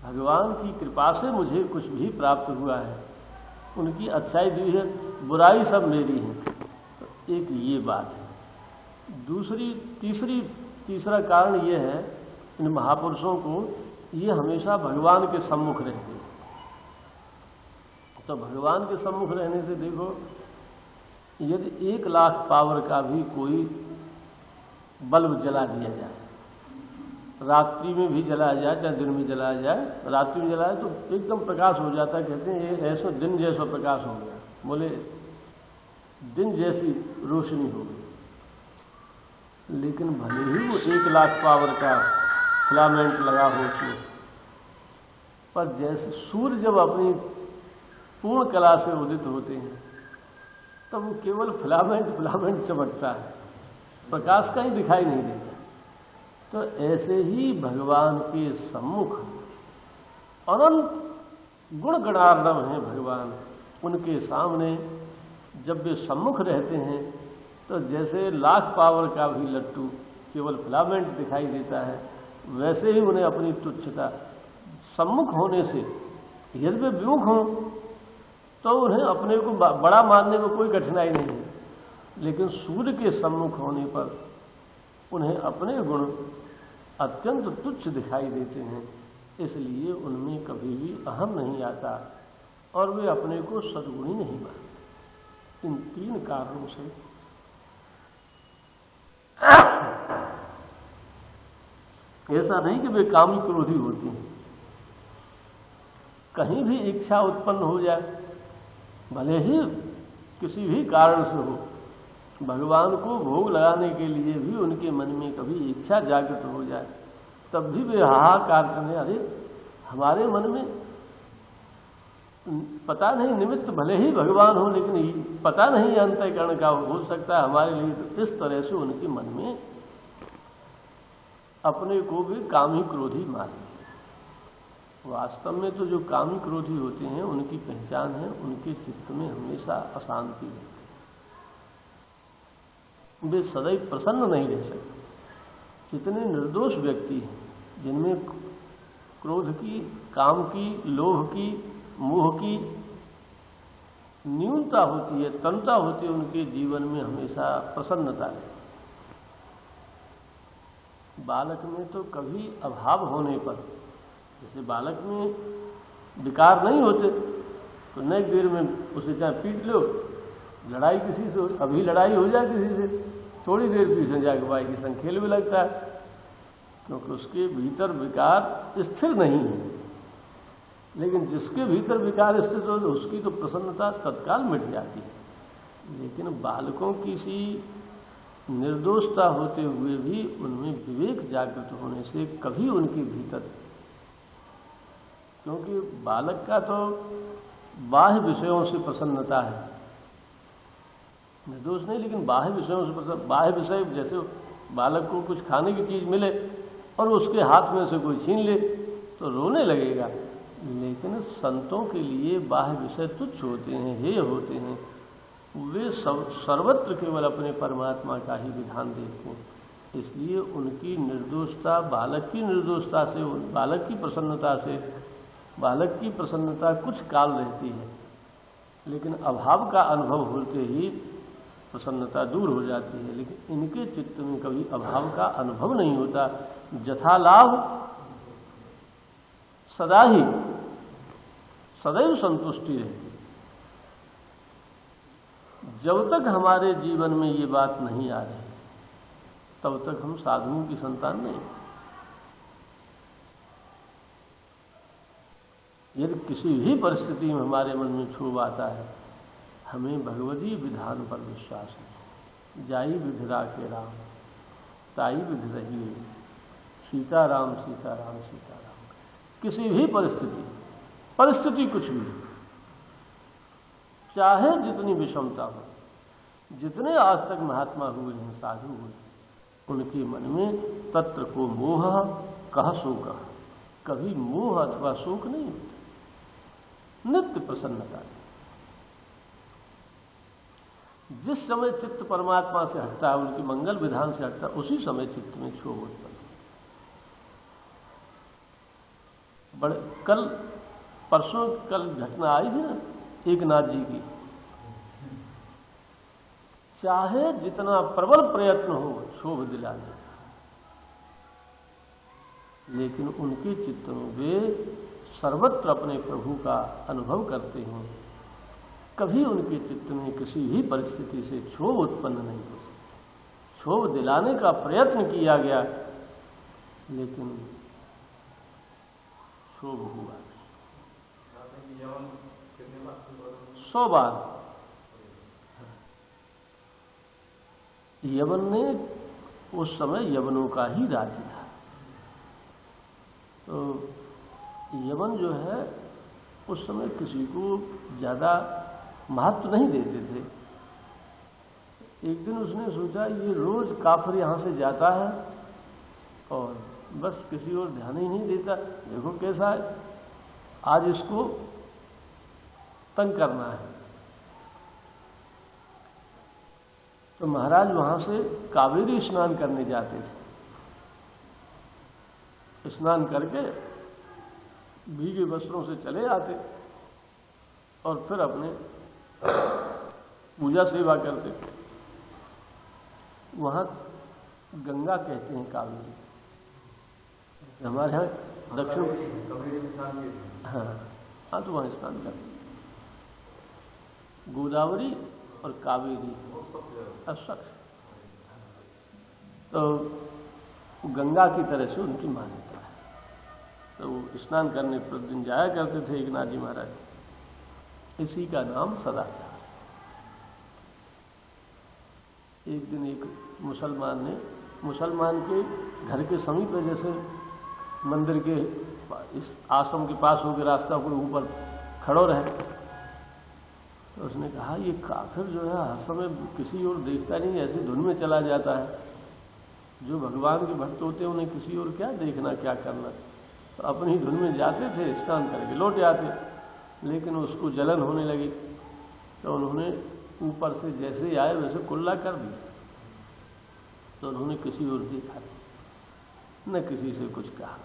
भगवान की कृपा से मुझे कुछ भी प्राप्त हुआ है, उनकी अच्छाई दी है, बुराई सब मेरी है। तो एक ये बात है। तीसरा कारण ये है, इन महापुरुषों को ये हमेशा भगवान के सम्मुख रहते हैं। तो भगवान के सम्मुख रहने से देखो, यदि 1,00,000 पावर का भी कोई बल्ब जला दिया जाए, रात्रि में भी जलाया जाए चाहे दिन में जलाया जाए, रात्रि में जलाए तो एकदम प्रकाश हो जाता है। कहते हैं ये ऐसा दिन जैसा प्रकाश हो गया, बोले दिन जैसी रोशनी हो गई। लेकिन भले ही वो 1,00,000 पावर का फिलामेंट लगा हो उसमें, पर जैसे सूर्य जब अपनी पूर्ण कला से उदित होते हैं तब वो केवल फिलामेंट चमकता है, प्रकाश का ही दिखाई नहीं देता। तो ऐसे ही भगवान के सम्मुख अनंत गुण गणार्णव हैं भगवान। उनके सामने जब वे सम्मुख रहते हैं तो जैसे 1,00,000 पावर का भी लट्टू केवल फिलामेंट दिखाई देता है, वैसे ही उन्हें अपनी तुच्छता सम्मुख होने से, यदि वे विमुख हों तो उन्हें अपने को बड़ा मानने में कोई कठिनाई नहीं है। लेकिन सूर्य के सम्मुख होने पर उन्हें अपने गुण अत्यंत तुच्छ दिखाई देते हैं, इसलिए उनमें कभी भी अहम नहीं आता और वे अपने को सद्गुणी नहीं मानते। इन 3 कारणों से ऐसा नहीं कि वे कामी क्रोधी होती हैं। कहीं भी इच्छा उत्पन्न हो जाए, भले ही किसी भी कारण से हो, भगवान को भोग लगाने के लिए भी उनके मन में कभी इच्छा जागृत हो जाए, तब भी वे हाहाकार करने, अरे हमारे मन में पता नहीं, निमित्त भले ही भगवान हो लेकिन पता नहीं अंतःकरण का हो सकता है हमारे लिए। तो इस तरह से उनके मन में अपने को भी कामी क्रोधी माने। वास्तव में तो जो कामी क्रोधी होते हैं उनकी पहचान है, उनके चित्त में हमेशा अशांति है, वे सदैव प्रसन्न नहीं रह सकते। जितने निर्दोष व्यक्ति हैं, जिनमें क्रोध की, काम की, लोभ की, मोह की न्यूनता होती है, तन्ता होती है, उनके जीवन में हमेशा प्रसन्नता है। बालक में तो कभी अभाव होने पर, जैसे बालक में विकार नहीं होते तो नई देर में उसे चाहे पीट लो, लड़ाई किसी से, अभी लड़ाई हो जाए किसी से, थोड़ी देर पीछे जाके भाई की संग खेल भी लगता है, क्योंकि उसके भीतर विकार स्थिर नहीं है। लेकिन जिसके भीतर विकार स्थित हो तो उसकी तो प्रसन्नता तत्काल मिट जाती है। लेकिन बालकों की सी निर्दोषता होते हुए भी उनमें विवेक जागृत होने से कभी उनके भीतर, क्योंकि बालक का तो बाह्य विषयों से प्रसन्नता है, निर्दोष नहीं लेकिन बाह्य विषयों से प्रसन्न। बाह्य विषय जैसे बालक को कुछ खाने की चीज मिले और उसके हाथ में से कोई छीन ले तो रोने लगेगा, लेकिन संतों के लिए बाह्य विषय तुच्छ होते हैं, हेय होते हैं। वे सर्वत्र केवल अपने परमात्मा का ही विधान देखते हैं। इसलिए उनकी निर्दोषता, बालक की निर्दोषता से, बालक की प्रसन्नता से, बालक की प्रसन्नता कुछ काल रहती है, लेकिन अभाव का अनुभव होते ही प्रसन्नता दूर हो जाती है। लेकिन इनके चित्त में कभी अभाव का अनुभव नहीं होता। जथा लाभ सदा ही सदैव संतुष्टि रहती। जब तक हमारे जीवन में ये बात नहीं आ रही तब तक हम साधुओं की संतान नहीं। यदि किसी भी परिस्थिति में हमारे मन में क्षोभ आता है, हमें भगवती विधान पर विश्वास है। जाई विधि राखे राम, ताई विधि रही, सीताराम सीताराम सीताराम। किसी भी परिस्थिति कुछ भी, चाहे जितनी विषमता हो, जितने आज तक महात्मा हुए हैं, साधु हुए, उनके मन में तत्र को मोह कह शोक, कभी मोह अथवा शोक नहीं होता। नित्य प्रसन्नता। जिस समय चित्त परमात्मा से हटता है, उनकी मंगल विधान से हटता है, उसी समय चित्त में क्षोभ उत्पन्न। बड़े परसों कल घटना आई थी ना एक नाथ जी की। चाहे जितना प्रबल प्रयत्न हो क्षोभ दिलाने का, लेकिन उनके चित्त में वे सर्वत्र अपने प्रभु का अनुभव करते हैं। कभी उनके चित्त में किसी भी परिस्थिति से क्षोभ उत्पन्न नहीं हो सकता। क्षोभ दिलाने का प्रयत्न किया गया, लेकिन क्षोभ हुआ नहीं। 100 बार यवन ने, उस समय यवनों का ही राज्य था, तो यवन जो है उस समय किसी को ज्यादा महत्व नहीं देते थे। एक दिन उसने सोचा ये रोज काफिर यहां से जाता है और बस किसी और ध्यान ही नहीं देता, देखो कैसा है, आज इसको तंग करना है। तो महाराज वहां से कावेरी स्नान करने जाते थे। स्नान करके भीगे वस्त्रों से चले आते और फिर अपने पूजा सेवा करते। वहां गंगा कहते हैं कावेरी, हमारे यहाँ दक्षिण। हाँ तो वहां स्नान करते। गोदावरी और कावेरी अशक्त, तो गंगा की तरह से उनकी मान्यता है। तो वो स्नान करने प्रतिदिन जाया करते थे एक नाथ जी महाराज। इसी का नाम सदाचार। एक दिन एक मुसलमान के घर के समीप, जैसे मंदिर के इस आश्रम के पास होकर रास्ता को ऊपर खड़ो रहे, तो उसने कहा ये काफिर जो है हर समय किसी और देखता नहीं, ऐसी धुन में चला जाता है। जो भगवान के भक्त होते हैं उन्हें किसी और क्या देखना क्या करना, तो अपनी धुन में जाते थे, स्नान करके लौट आते। लेकिन उसको जलन होने लगी तो उन्होंने ऊपर से जैसे आए वैसे कुल्ला कर दिया। तो उन्होंने किसी और देखा नहीं, न किसी से कुछ कहा।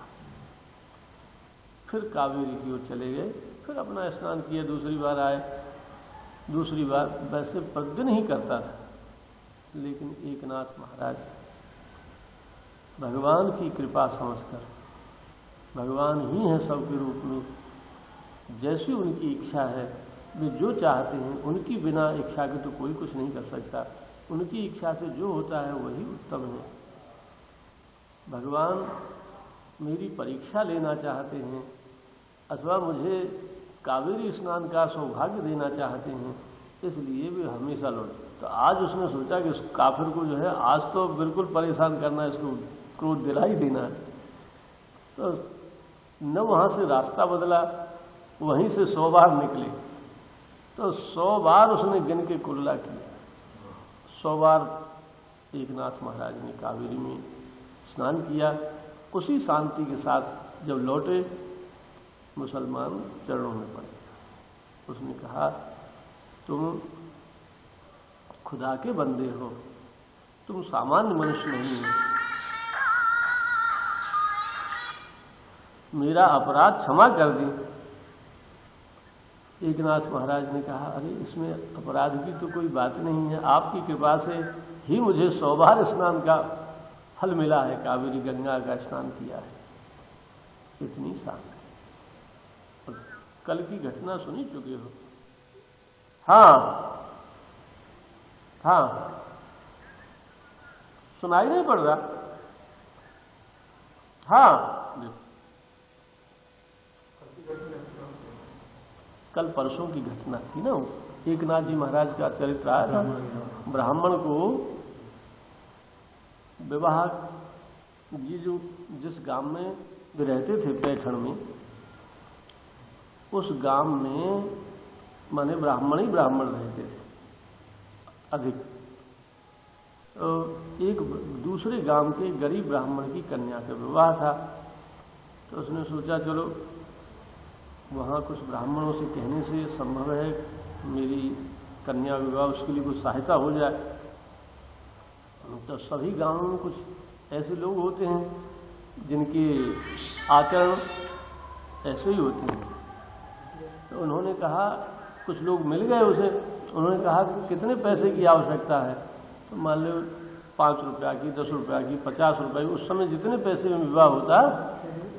फिर कावेरी की ओर चले गए, फिर अपना स्नान किया, दूसरी बार आए। दूसरी बार वैसे प्रतिदिन ही करता था, लेकिन एक नाथ महाराज भगवान की कृपा समझकर, भगवान ही है सबके रूप में, जैसी उनकी इच्छा है, वे जो चाहते हैं उनकी बिना इच्छा के तो कोई कुछ नहीं कर सकता। उनकी इच्छा से जो होता है वही उत्तम है। भगवान मेरी परीक्षा लेना चाहते हैं अथवा मुझे कावेरी स्नान का सौभाग्य देना चाहते हैं, इसलिए वे हमेशा लौटे। तो आज उसने सोचा कि उस काफिर को जो है आज तो बिल्कुल परेशान करना है, इसको क्रोध दिला ही देना है। तो न वहां से रास्ता बदला, वहीं से 100 बार निकले। तो 100 बार उसने गिन के कुल्ला किया। 100 बार एक नाथ महाराज ने कावेरी में स्नान किया। उसी शांति के साथ जब लौटे, मुसलमान चरणों में पड़ गया। उसने कहा तुम खुदा के बंदे हो, तुम सामान्य मनुष्य नहीं हो, मेरा अपराध क्षमा कर दी। एकनाथ महाराज ने कहा, अरे इसमें अपराध की तो कोई बात नहीं है, आपकी कृपा से ही मुझे 100 बार स्नान का फल मिला है, कावेरी गंगा का स्नान किया है। इतनी शांति। और कल की घटना सुनी चुके हो? हाँ हाँ, सुनाई नहीं पड़ रहा? हाँ, कल परसों की घटना थी ना, एकनाथ जी महाराज का चरित्र आया था। ब्राह्मण को विवाह, ये जो जिस गांव में वे रहते थे पैठण में, उस गांव में माने ब्राह्मण ही ब्राह्मण रहते थे अधिक। तो एक दूसरे गांव के गरीब ब्राह्मण की कन्या का विवाह था। तो उसने सोचा चलो वहां कुछ ब्राह्मणों से कहने से संभव है मेरी कन्या विवाह, उसके लिए कुछ सहायता हो जाए। तो सभी गांवों में कुछ ऐसे लोग होते हैं जिनके आचरण ऐसे ही होते हैं। तो उन्होंने कहा, कुछ लोग मिल गए उसे, उन्होंने कहा कि कितने पैसे की आवश्यकता है? तो मान लो 5 रुपया की, 10 रुपया की, 50 रुपये, उस समय जितने पैसे में विवाह होता।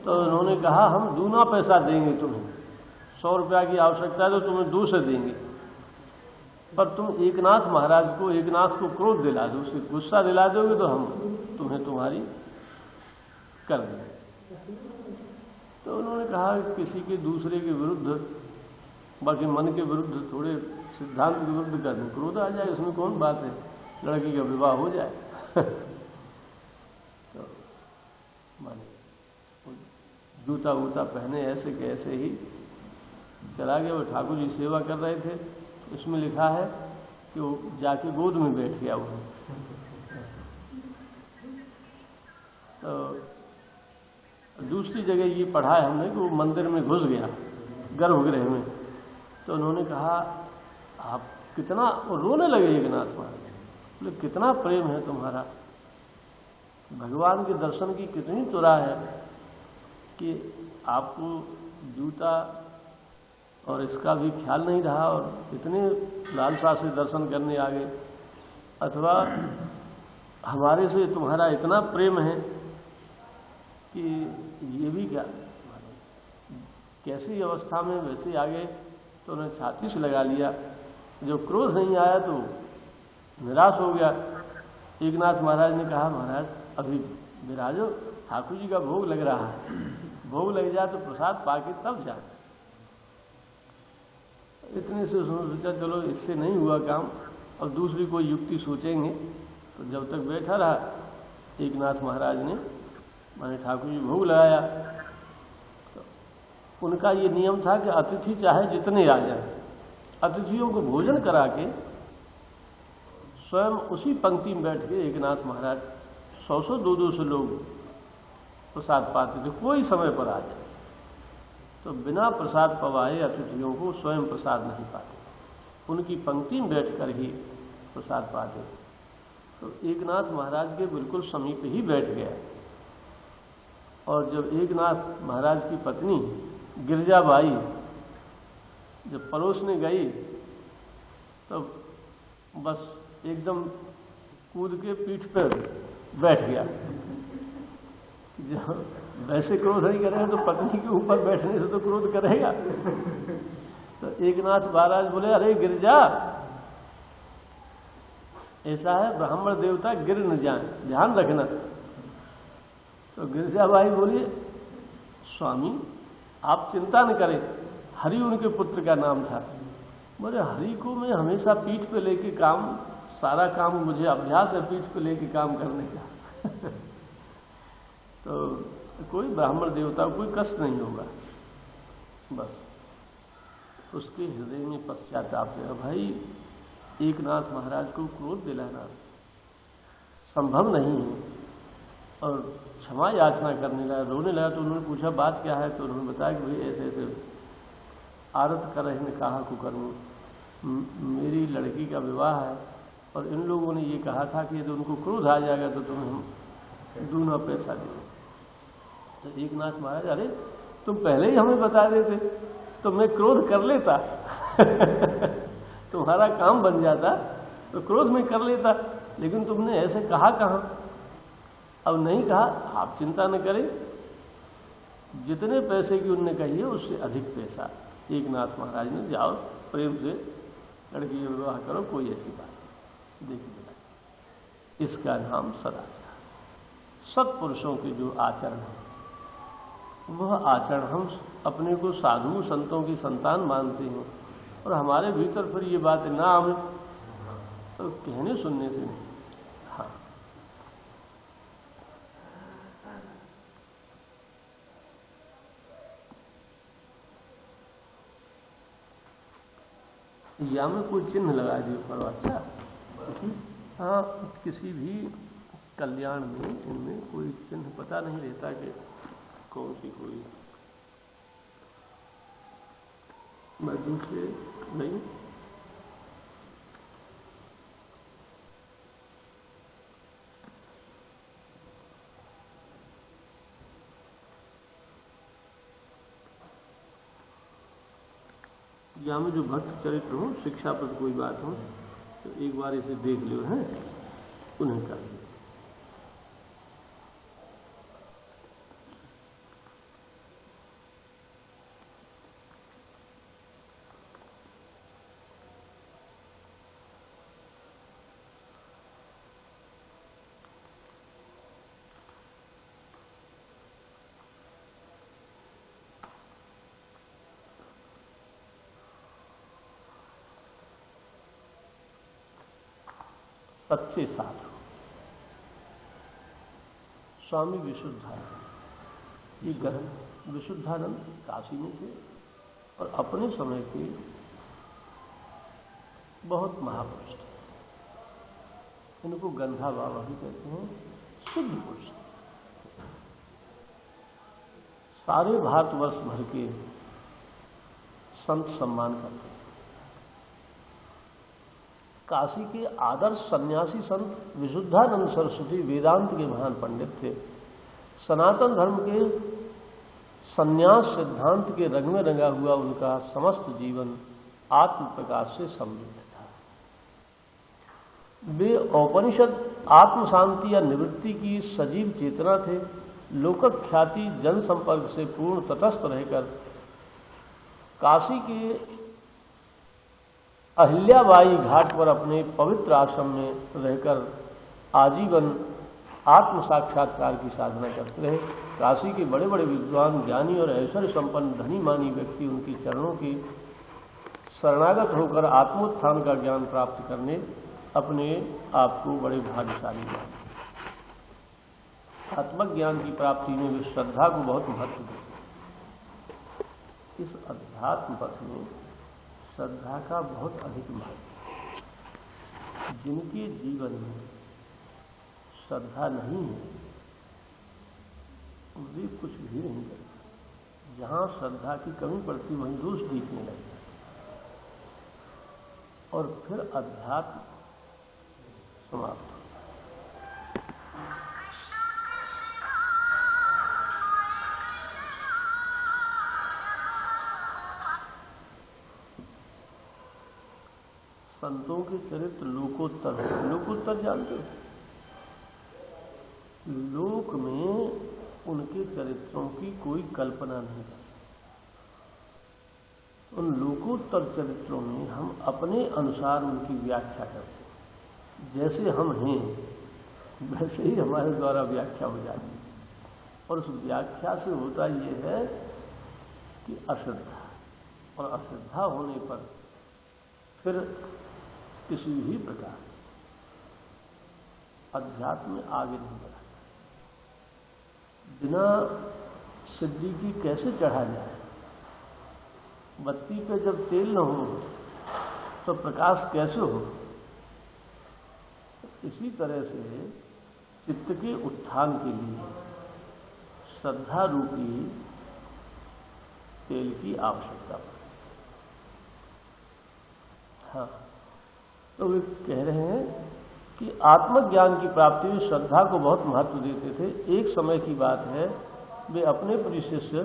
तो उन्होंने कहा हम दूना पैसा देंगे तुम्हें, 100 रुपया की आवश्यकता है तो तुम्हें 2 से देंगे, पर तुम एकनाथ महाराज को, एकनाथ को क्रोध दिला दो, उसे गुस्सा दिला दोगे तो हम तुम्हें तुम्हारी कर देंगे। तो उन्होंने कहा किसी के दूसरे के विरुद्ध, बाकी मन के विरुद्ध, थोड़े सिद्धांत के विरुद्ध कर दें, क्रोध आ जाए, इसमें कौन बात है, लड़की का विवाह हो जाए। तो माने जूता वूता पहने ऐसे के ऐसे ही चला गया। वो ठाकुर जी सेवा कर रहे थे, इसमें लिखा है कि वो जाके गोद में बैठ गया वो। तो दूसरी जगह ये पढ़ा है हमने कि वो मंदिर में घुस गया गर्भगृह में। तो उन्होंने कहा आप कितना, रोने लगे एकनाथ महाराज, बोले कितना प्रेम है तुम्हारा, भगवान के दर्शन की कितनी तुरा है कि आपको जूता और इसका भी ख्याल नहीं रहा और इतने लालसा से दर्शन करने आ गए, अथवा हमारे से तुम्हारा इतना प्रेम है कि ये भी क्या, कैसी अवस्था में वैसे आ गए। तो उन्हें छाती से लगा लिया। जो क्रोध नहीं आया तो निराश हो गया। एकनाथ महाराज ने कहा महाराज अभी विराजो, ठाकुर जी का भोग लग रहा है, भोग लग जाए तो प्रसाद पाके तब जाए। इतने से सोचा चलो इससे नहीं हुआ काम, अब दूसरी कोई युक्ति सोचेंगे। तो जब तक बैठा रहा एकनाथ महाराज ने माने ठाकुर जी भोग लगाया। तो उनका ये नियम था कि अतिथि चाहे जितने आ जाए, अतिथियों को भोजन करा के स्वयं उसी पंक्ति में बैठ के एकनाथ महाराज 100 200 लोग प्रसाद पाते थे, कोई समय पर आ जाए। तो बिना प्रसाद पवाए अतिथियों को स्वयं प्रसाद नहीं पाते, उनकी पंक्ति में बैठकर ही प्रसाद पाते। तो एकनाथ महाराज के बिल्कुल समीप ही बैठ गया। और जब एकनाथ महाराज की पत्नी गिरजाबाई जब परोसने गई तो बस एकदम कूद के पीठ पर बैठ गया। जब वैसे क्रोध नहीं करेगा तो पत्नी के ऊपर बैठने से तो क्रोध करेगा। तो एकनाथ महाराज बोले अरे गिरजा, ऐसा है ब्राह्मण देवता गिर न जाए, ध्यान रखना। तो गिरजाबाई बोली स्वामी आप चिंता न करें, हरि उनके पुत्र का नाम था। बोले हरि को मैं हमेशा पीठ पे लेके काम, सारा काम मुझे अभ्यास है पीठ पे लेके काम करने का। तो कोई ब्राह्मण देवता कोई कष्ट नहीं होगा। बस उसके हृदय में पश्चाताप है, भाई एकनाथ महाराज को क्रोध दिलाना संभव नहीं है। और क्षमा याचना करने लगा, रोने लगा। तो उन्होंने पूछा बात क्या है? तो उन्होंने बताया कि भाई ऐसे ऐसे आरत कर रहे ने कहा को करूँ, मेरी लड़की का विवाह है और इन लोगों ने ये कहा था कि यदि उनको क्रोध आ जाएगा तो तुम्हें हम दूना पैसा देंगे। तो एकनाथ महाराज अरे तुम पहले ही हमें बता देते तो मैं क्रोध कर लेता। तुम्हारा काम बन जाता तो क्रोध में कर लेता, लेकिन तुमने ऐसे कहा कहां। अब नहीं कहा, आप चिंता न करें, जितने पैसे की उनने कही है उससे अधिक पैसा एक नाथ महाराज ने, जाओ प्रेम से लड़की का विवाह करो, कोई ऐसी बात नहीं। देखिए, इसका नाम सदाचार। सत्पुरुषों के जो आचरण है वह आचरण हम अपने को साधु संतों की संतान मानते हैं, और हमारे भीतर फिर ये बात ना आवे तो कहने सुनने से नहीं। हाँ, या में कोई चिन्ह लगा दिए पर अच्छा, हाँ, किसी भी कल्याण में इनमें कोई चिन्ह पता नहीं रहता कि कौन सी कोई मैं दूसरे नहीं। या में जो भक्त चरित्र हो, शिक्षा पर कोई बात हो तो एक बार इसे देख लो, हैं, उन्हें कर लो। सच्चे साधु स्वामी विशुद्धानंद, ये विशुद्धानंद काशी में थे और अपने समय के बहुत महापुरुष थे। इनको गंधा बाबा भी कहते हैं, शुद्ध पुरुष। सारे भारतवर्ष भर के संत सम्मान करते थे। काशी के आदर्श सन्यासी संत विशुद्धानंद सरस्वती वेदांत के महान पंडित थे। सनातन धर्म के सन्यास सिद्धांत के रंग में रंगा हुआ उनका समस्त जीवन आत्म प्रकाश से समृद्ध था। वे औपनिषद आत्म शांति या निवृत्ति की सजीव चेतना थे। लोक ख्याति जनसंपर्क से पूर्ण तटस्थ रहकर काशी के अहिल्याबाई घाट पर अपने पवित्र आश्रम में रहकर आजीवन आत्म साक्षात्कार की साधना करते रहे। काशी के बड़े बड़े विद्वान, ज्ञानी और ऐश्वर्य संपन्न धनी मानी व्यक्ति उनके चरणों के शरणागत होकर आत्मोत्थान का ज्ञान प्राप्त करने अपने आप को बड़े भाग्यशाली माने। आत्मज्ञान की प्राप्ति में वे श्रद्धा को बहुत महत्व देते। इस अध्यात्म पथ में श्रद्धा का बहुत अधिक महत्व। जिनके जीवन में श्रद्धा नहीं है वे कुछ भी नहीं करते। जहां श्रद्धा की कमी पड़ती वहीं दोष दिखने लगता और फिर अध्यात्म समाप्त होता है। संतों के चरित्र लोकोत्तर, लोकोत्तर जानते हो? लोक में उनके चरित्रों की कोई कल्पना नहीं कर सकते। उन लोकोत्तर चरित्रों में हम अपने अनुसार उनकी व्याख्या करते हैं। जैसे हम हैं वैसे ही हमारे द्वारा व्याख्या हो जाती है, और उस व्याख्या से होता यह है कि अश्रद्धा, और अश्रद्धा होने पर फिर किसी भी प्रकार अध्यात्म में आगे नहीं बढ़ा। बिना सिद्धि की कैसे चढ़ा जाए? बत्ती पे जब तेल न हो तो प्रकाश कैसे हो? इसी तरह से चित्त के उत्थान के लिए श्रद्धा रूपी तेल की आवश्यकता पड़ती। हाँ, तो वे कह रहे हैं कि आत्मज्ञान की प्राप्ति में श्रद्धा को बहुत महत्व देते थे। एक समय की बात है, वे अपने प्रिय शिष्य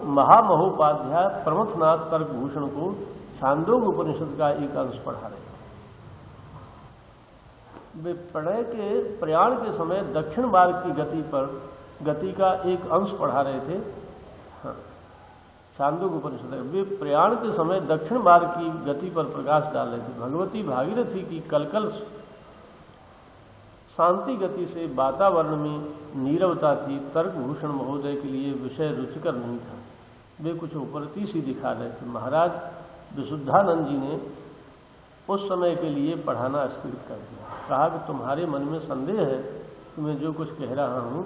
महामहोपाध्याय प्रमथनाथ तर्कभूषण को छांदोग्य उपनिषद का एक अंश पढ़ा रहे थे। वे प्रणय के प्रयाण के समय दक्षिण मार्ग की गति का एक अंश पढ़ा रहे थे। हाँ, छांदोग्य उपनिषद। वे प्रयाण के समय दक्षिण मार्ग की गति पर प्रकाश डाल रहे थे। भगवती भागीरथी की कलकल शांति गति से वातावरण में नीरवता थी। तर्कभूषण महोदय के लिए विषय रुचिकर नहीं था। वे कुछ उपरती सी दिखा रहे थे। महाराज विशुद्धानंद जी ने उस समय के लिए पढ़ाना स्थगित कर दिया। कहा कि तुम्हारे मन में संदेह है कि मैं जो कुछ कह रहा हूं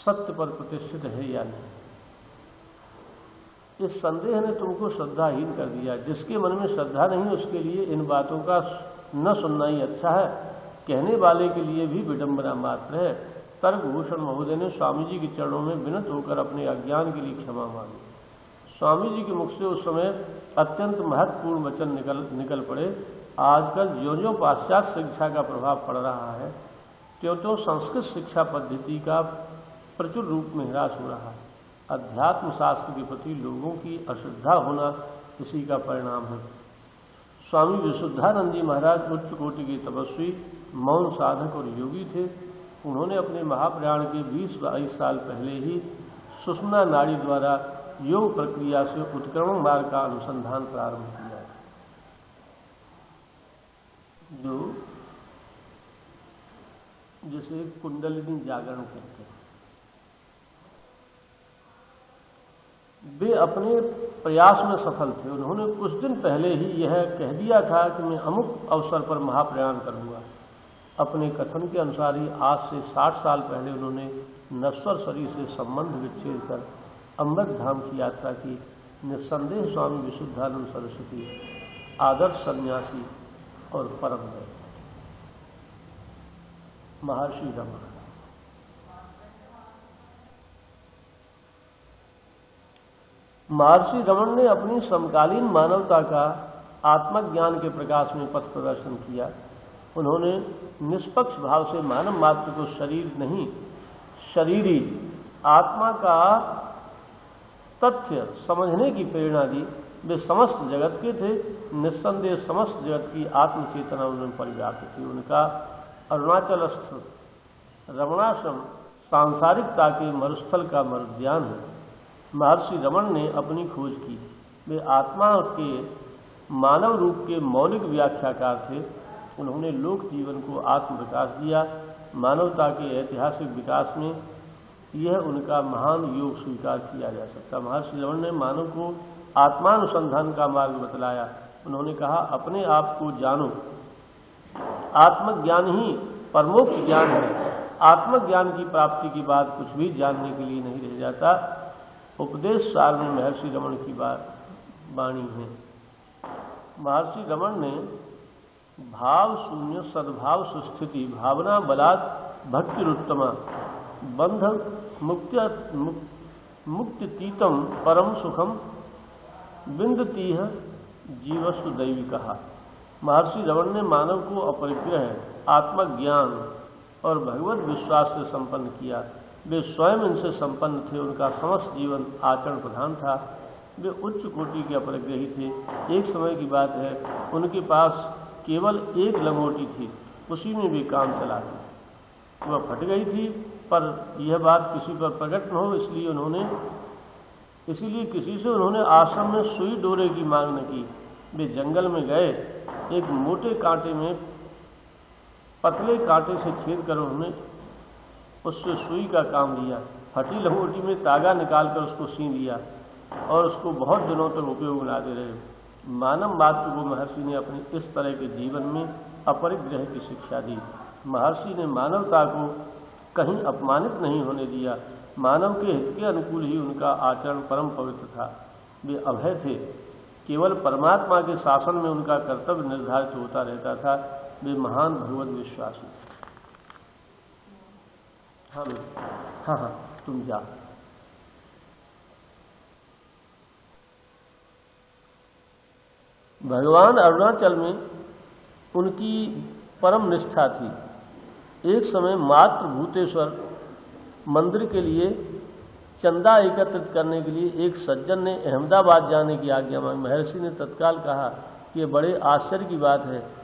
सत्य पर प्रतिष्ठित है या नहीं। इस संदेह ने तुमको श्रद्धाहीन कर दिया। जिसके मन में श्रद्धा नहीं उसके लिए इन बातों का न सुनना ही अच्छा है। कहने वाले के लिए भी विडंबना मात्र है। तर्कभूषण महोदय ने स्वामी जी के चरणों में विनत होकर अपने अज्ञान के लिए क्षमा मांगी। स्वामी जी के मुख से उस समय अत्यंत महत्वपूर्ण वचन निकल पड़े। आजकल ज्यों-ज्यों पाश्चात्य शिक्षा का प्रभाव पड़ रहा है त्यों-त्यों संस्कृत शिक्षा पद्धति का प्रचुर रूप में ह्रास हो रहा है। अध्यात्म शास्त्र के प्रति लोगों की अश्रद्धा होना इसी का परिणाम है। स्वामी विशुद्धानंद जी महाराज उच्च कोटि के तपस्वी, मौन साधक और योगी थे। उन्होंने अपने महाप्रयाण के 20-22 साल पहले ही सुषुम्ना नाड़ी द्वारा योग प्रक्रिया से उत्क्रमण मार्ग का अनुसंधान प्रारंभ किया, जो जिसे कुंडलिनी जागरण कहते हैं। वे अपने प्रयास में सफल थे। उन्होंने कुछ दिन पहले ही यह कह दिया था कि मैं अमुक अवसर पर महाप्रयाण करूंगा। अपने कथन के अनुसार ही आज से 60 साल पहले उन्होंने नश्वर शरीर से संबंध विच्छेद कर अमृत धाम की यात्रा की। निस्संदेह स्वामी विशुद्धानंद सरस्वती आदर्श सन्यासी और परम व्यक्ति थे। महर्षि रमण। महर्षि रमण ने अपनी समकालीन मानवता का आत्मज्ञान के प्रकाश में पथ प्रदर्शन किया। उन्होंने निष्पक्ष भाव से मानव मात्र को शरीर नहीं, शरीरी आत्मा का तथ्य समझने की प्रेरणा दी। वे समस्त जगत के थे। निस्संदेह समस्त जगत की आत्मचेतना उन्होंने परिव्याप्त थी। उनका अरुणाचलस्थ रमणाश्रम सांसारिकता के मरुस्थल का मरुद्यान है। महर्षि रमण ने अपनी खोज की। वे आत्मा के मानव रूप के मौलिक व्याख्याकार थे। उन्होंने लोक जीवन को आत्म विकास दिया। मानवता के ऐतिहासिक विकास में यह उनका महान योग स्वीकार किया जा सकता। महर्षि रमण ने मानव को आत्मानुसंधान का मार्ग बतलाया। उन्होंने कहा, अपने आप को जानो। आत्मज्ञान ही परमोक्ष ज्ञान है। आत्मज्ञान की प्राप्ति के बाद कुछ भी जानने के लिए नहीं रह जाता। उपदेश सार में महर्षि रमण की वाणी है। महर्षि रमण ने भाव शून्य सद्भाव सुस्थिति भावना बलात् भक्तिरुत्तमा बंध मुक्तितीतम परम सुखम विंदतीह जीवस्तु दैवी कहा। महर्षि रमण ने मानव को अपरिग्रह, आत्मज्ञान और भगवत विश्वास से संपन्न किया। वे स्वयं इनसे संपन्न थे। उनका समस्त जीवन आचरण प्रधान था। वे उच्च कोटि के अपरिग्रही थे। एक समय की बात है, उनके पास केवल एक लंगोटी थी। उसी में वे काम चलाते थे। वह फट गई थी, पर यह बात किसी पर प्रकट न हो इसीलिए किसी से उन्होंने आश्रम में सुई डोरे की मांग न की। वे जंगल में गए। एक मोटे कांटे में पतले कांटे से छेद कर उन्होंने उससे सुई का काम लिया। फटी लंगोटी में तागा निकालकर उसको सी लिया और उसको बहुत दिनों तक उपयोग में लाते रहे। मानव मात्र को महर्षि ने अपने इस तरह के जीवन में अपरिग्रह की शिक्षा दी। महर्षि ने मानवता को कहीं अपमानित नहीं होने दिया। मानव के हित के अनुकूल ही उनका आचरण परम पवित्र था। वे अभय थे। केवल परमात्मा के शासन में उनका कर्तव्य निर्धारित होता रहता था। वे महान भगवत विश्वासी थे। हाँ, तुम जा। भगवान अरुणाचल में उनकी परम निष्ठा थी। एक समय मात्र भूतेश्वर मंदिर के लिए चंदा एकत्रित करने के लिए एक सज्जन ने अहमदाबाद जाने की आज्ञा मांगी। महर्षि ने तत्काल कहा कि ये बड़े आश्चर्य की बात है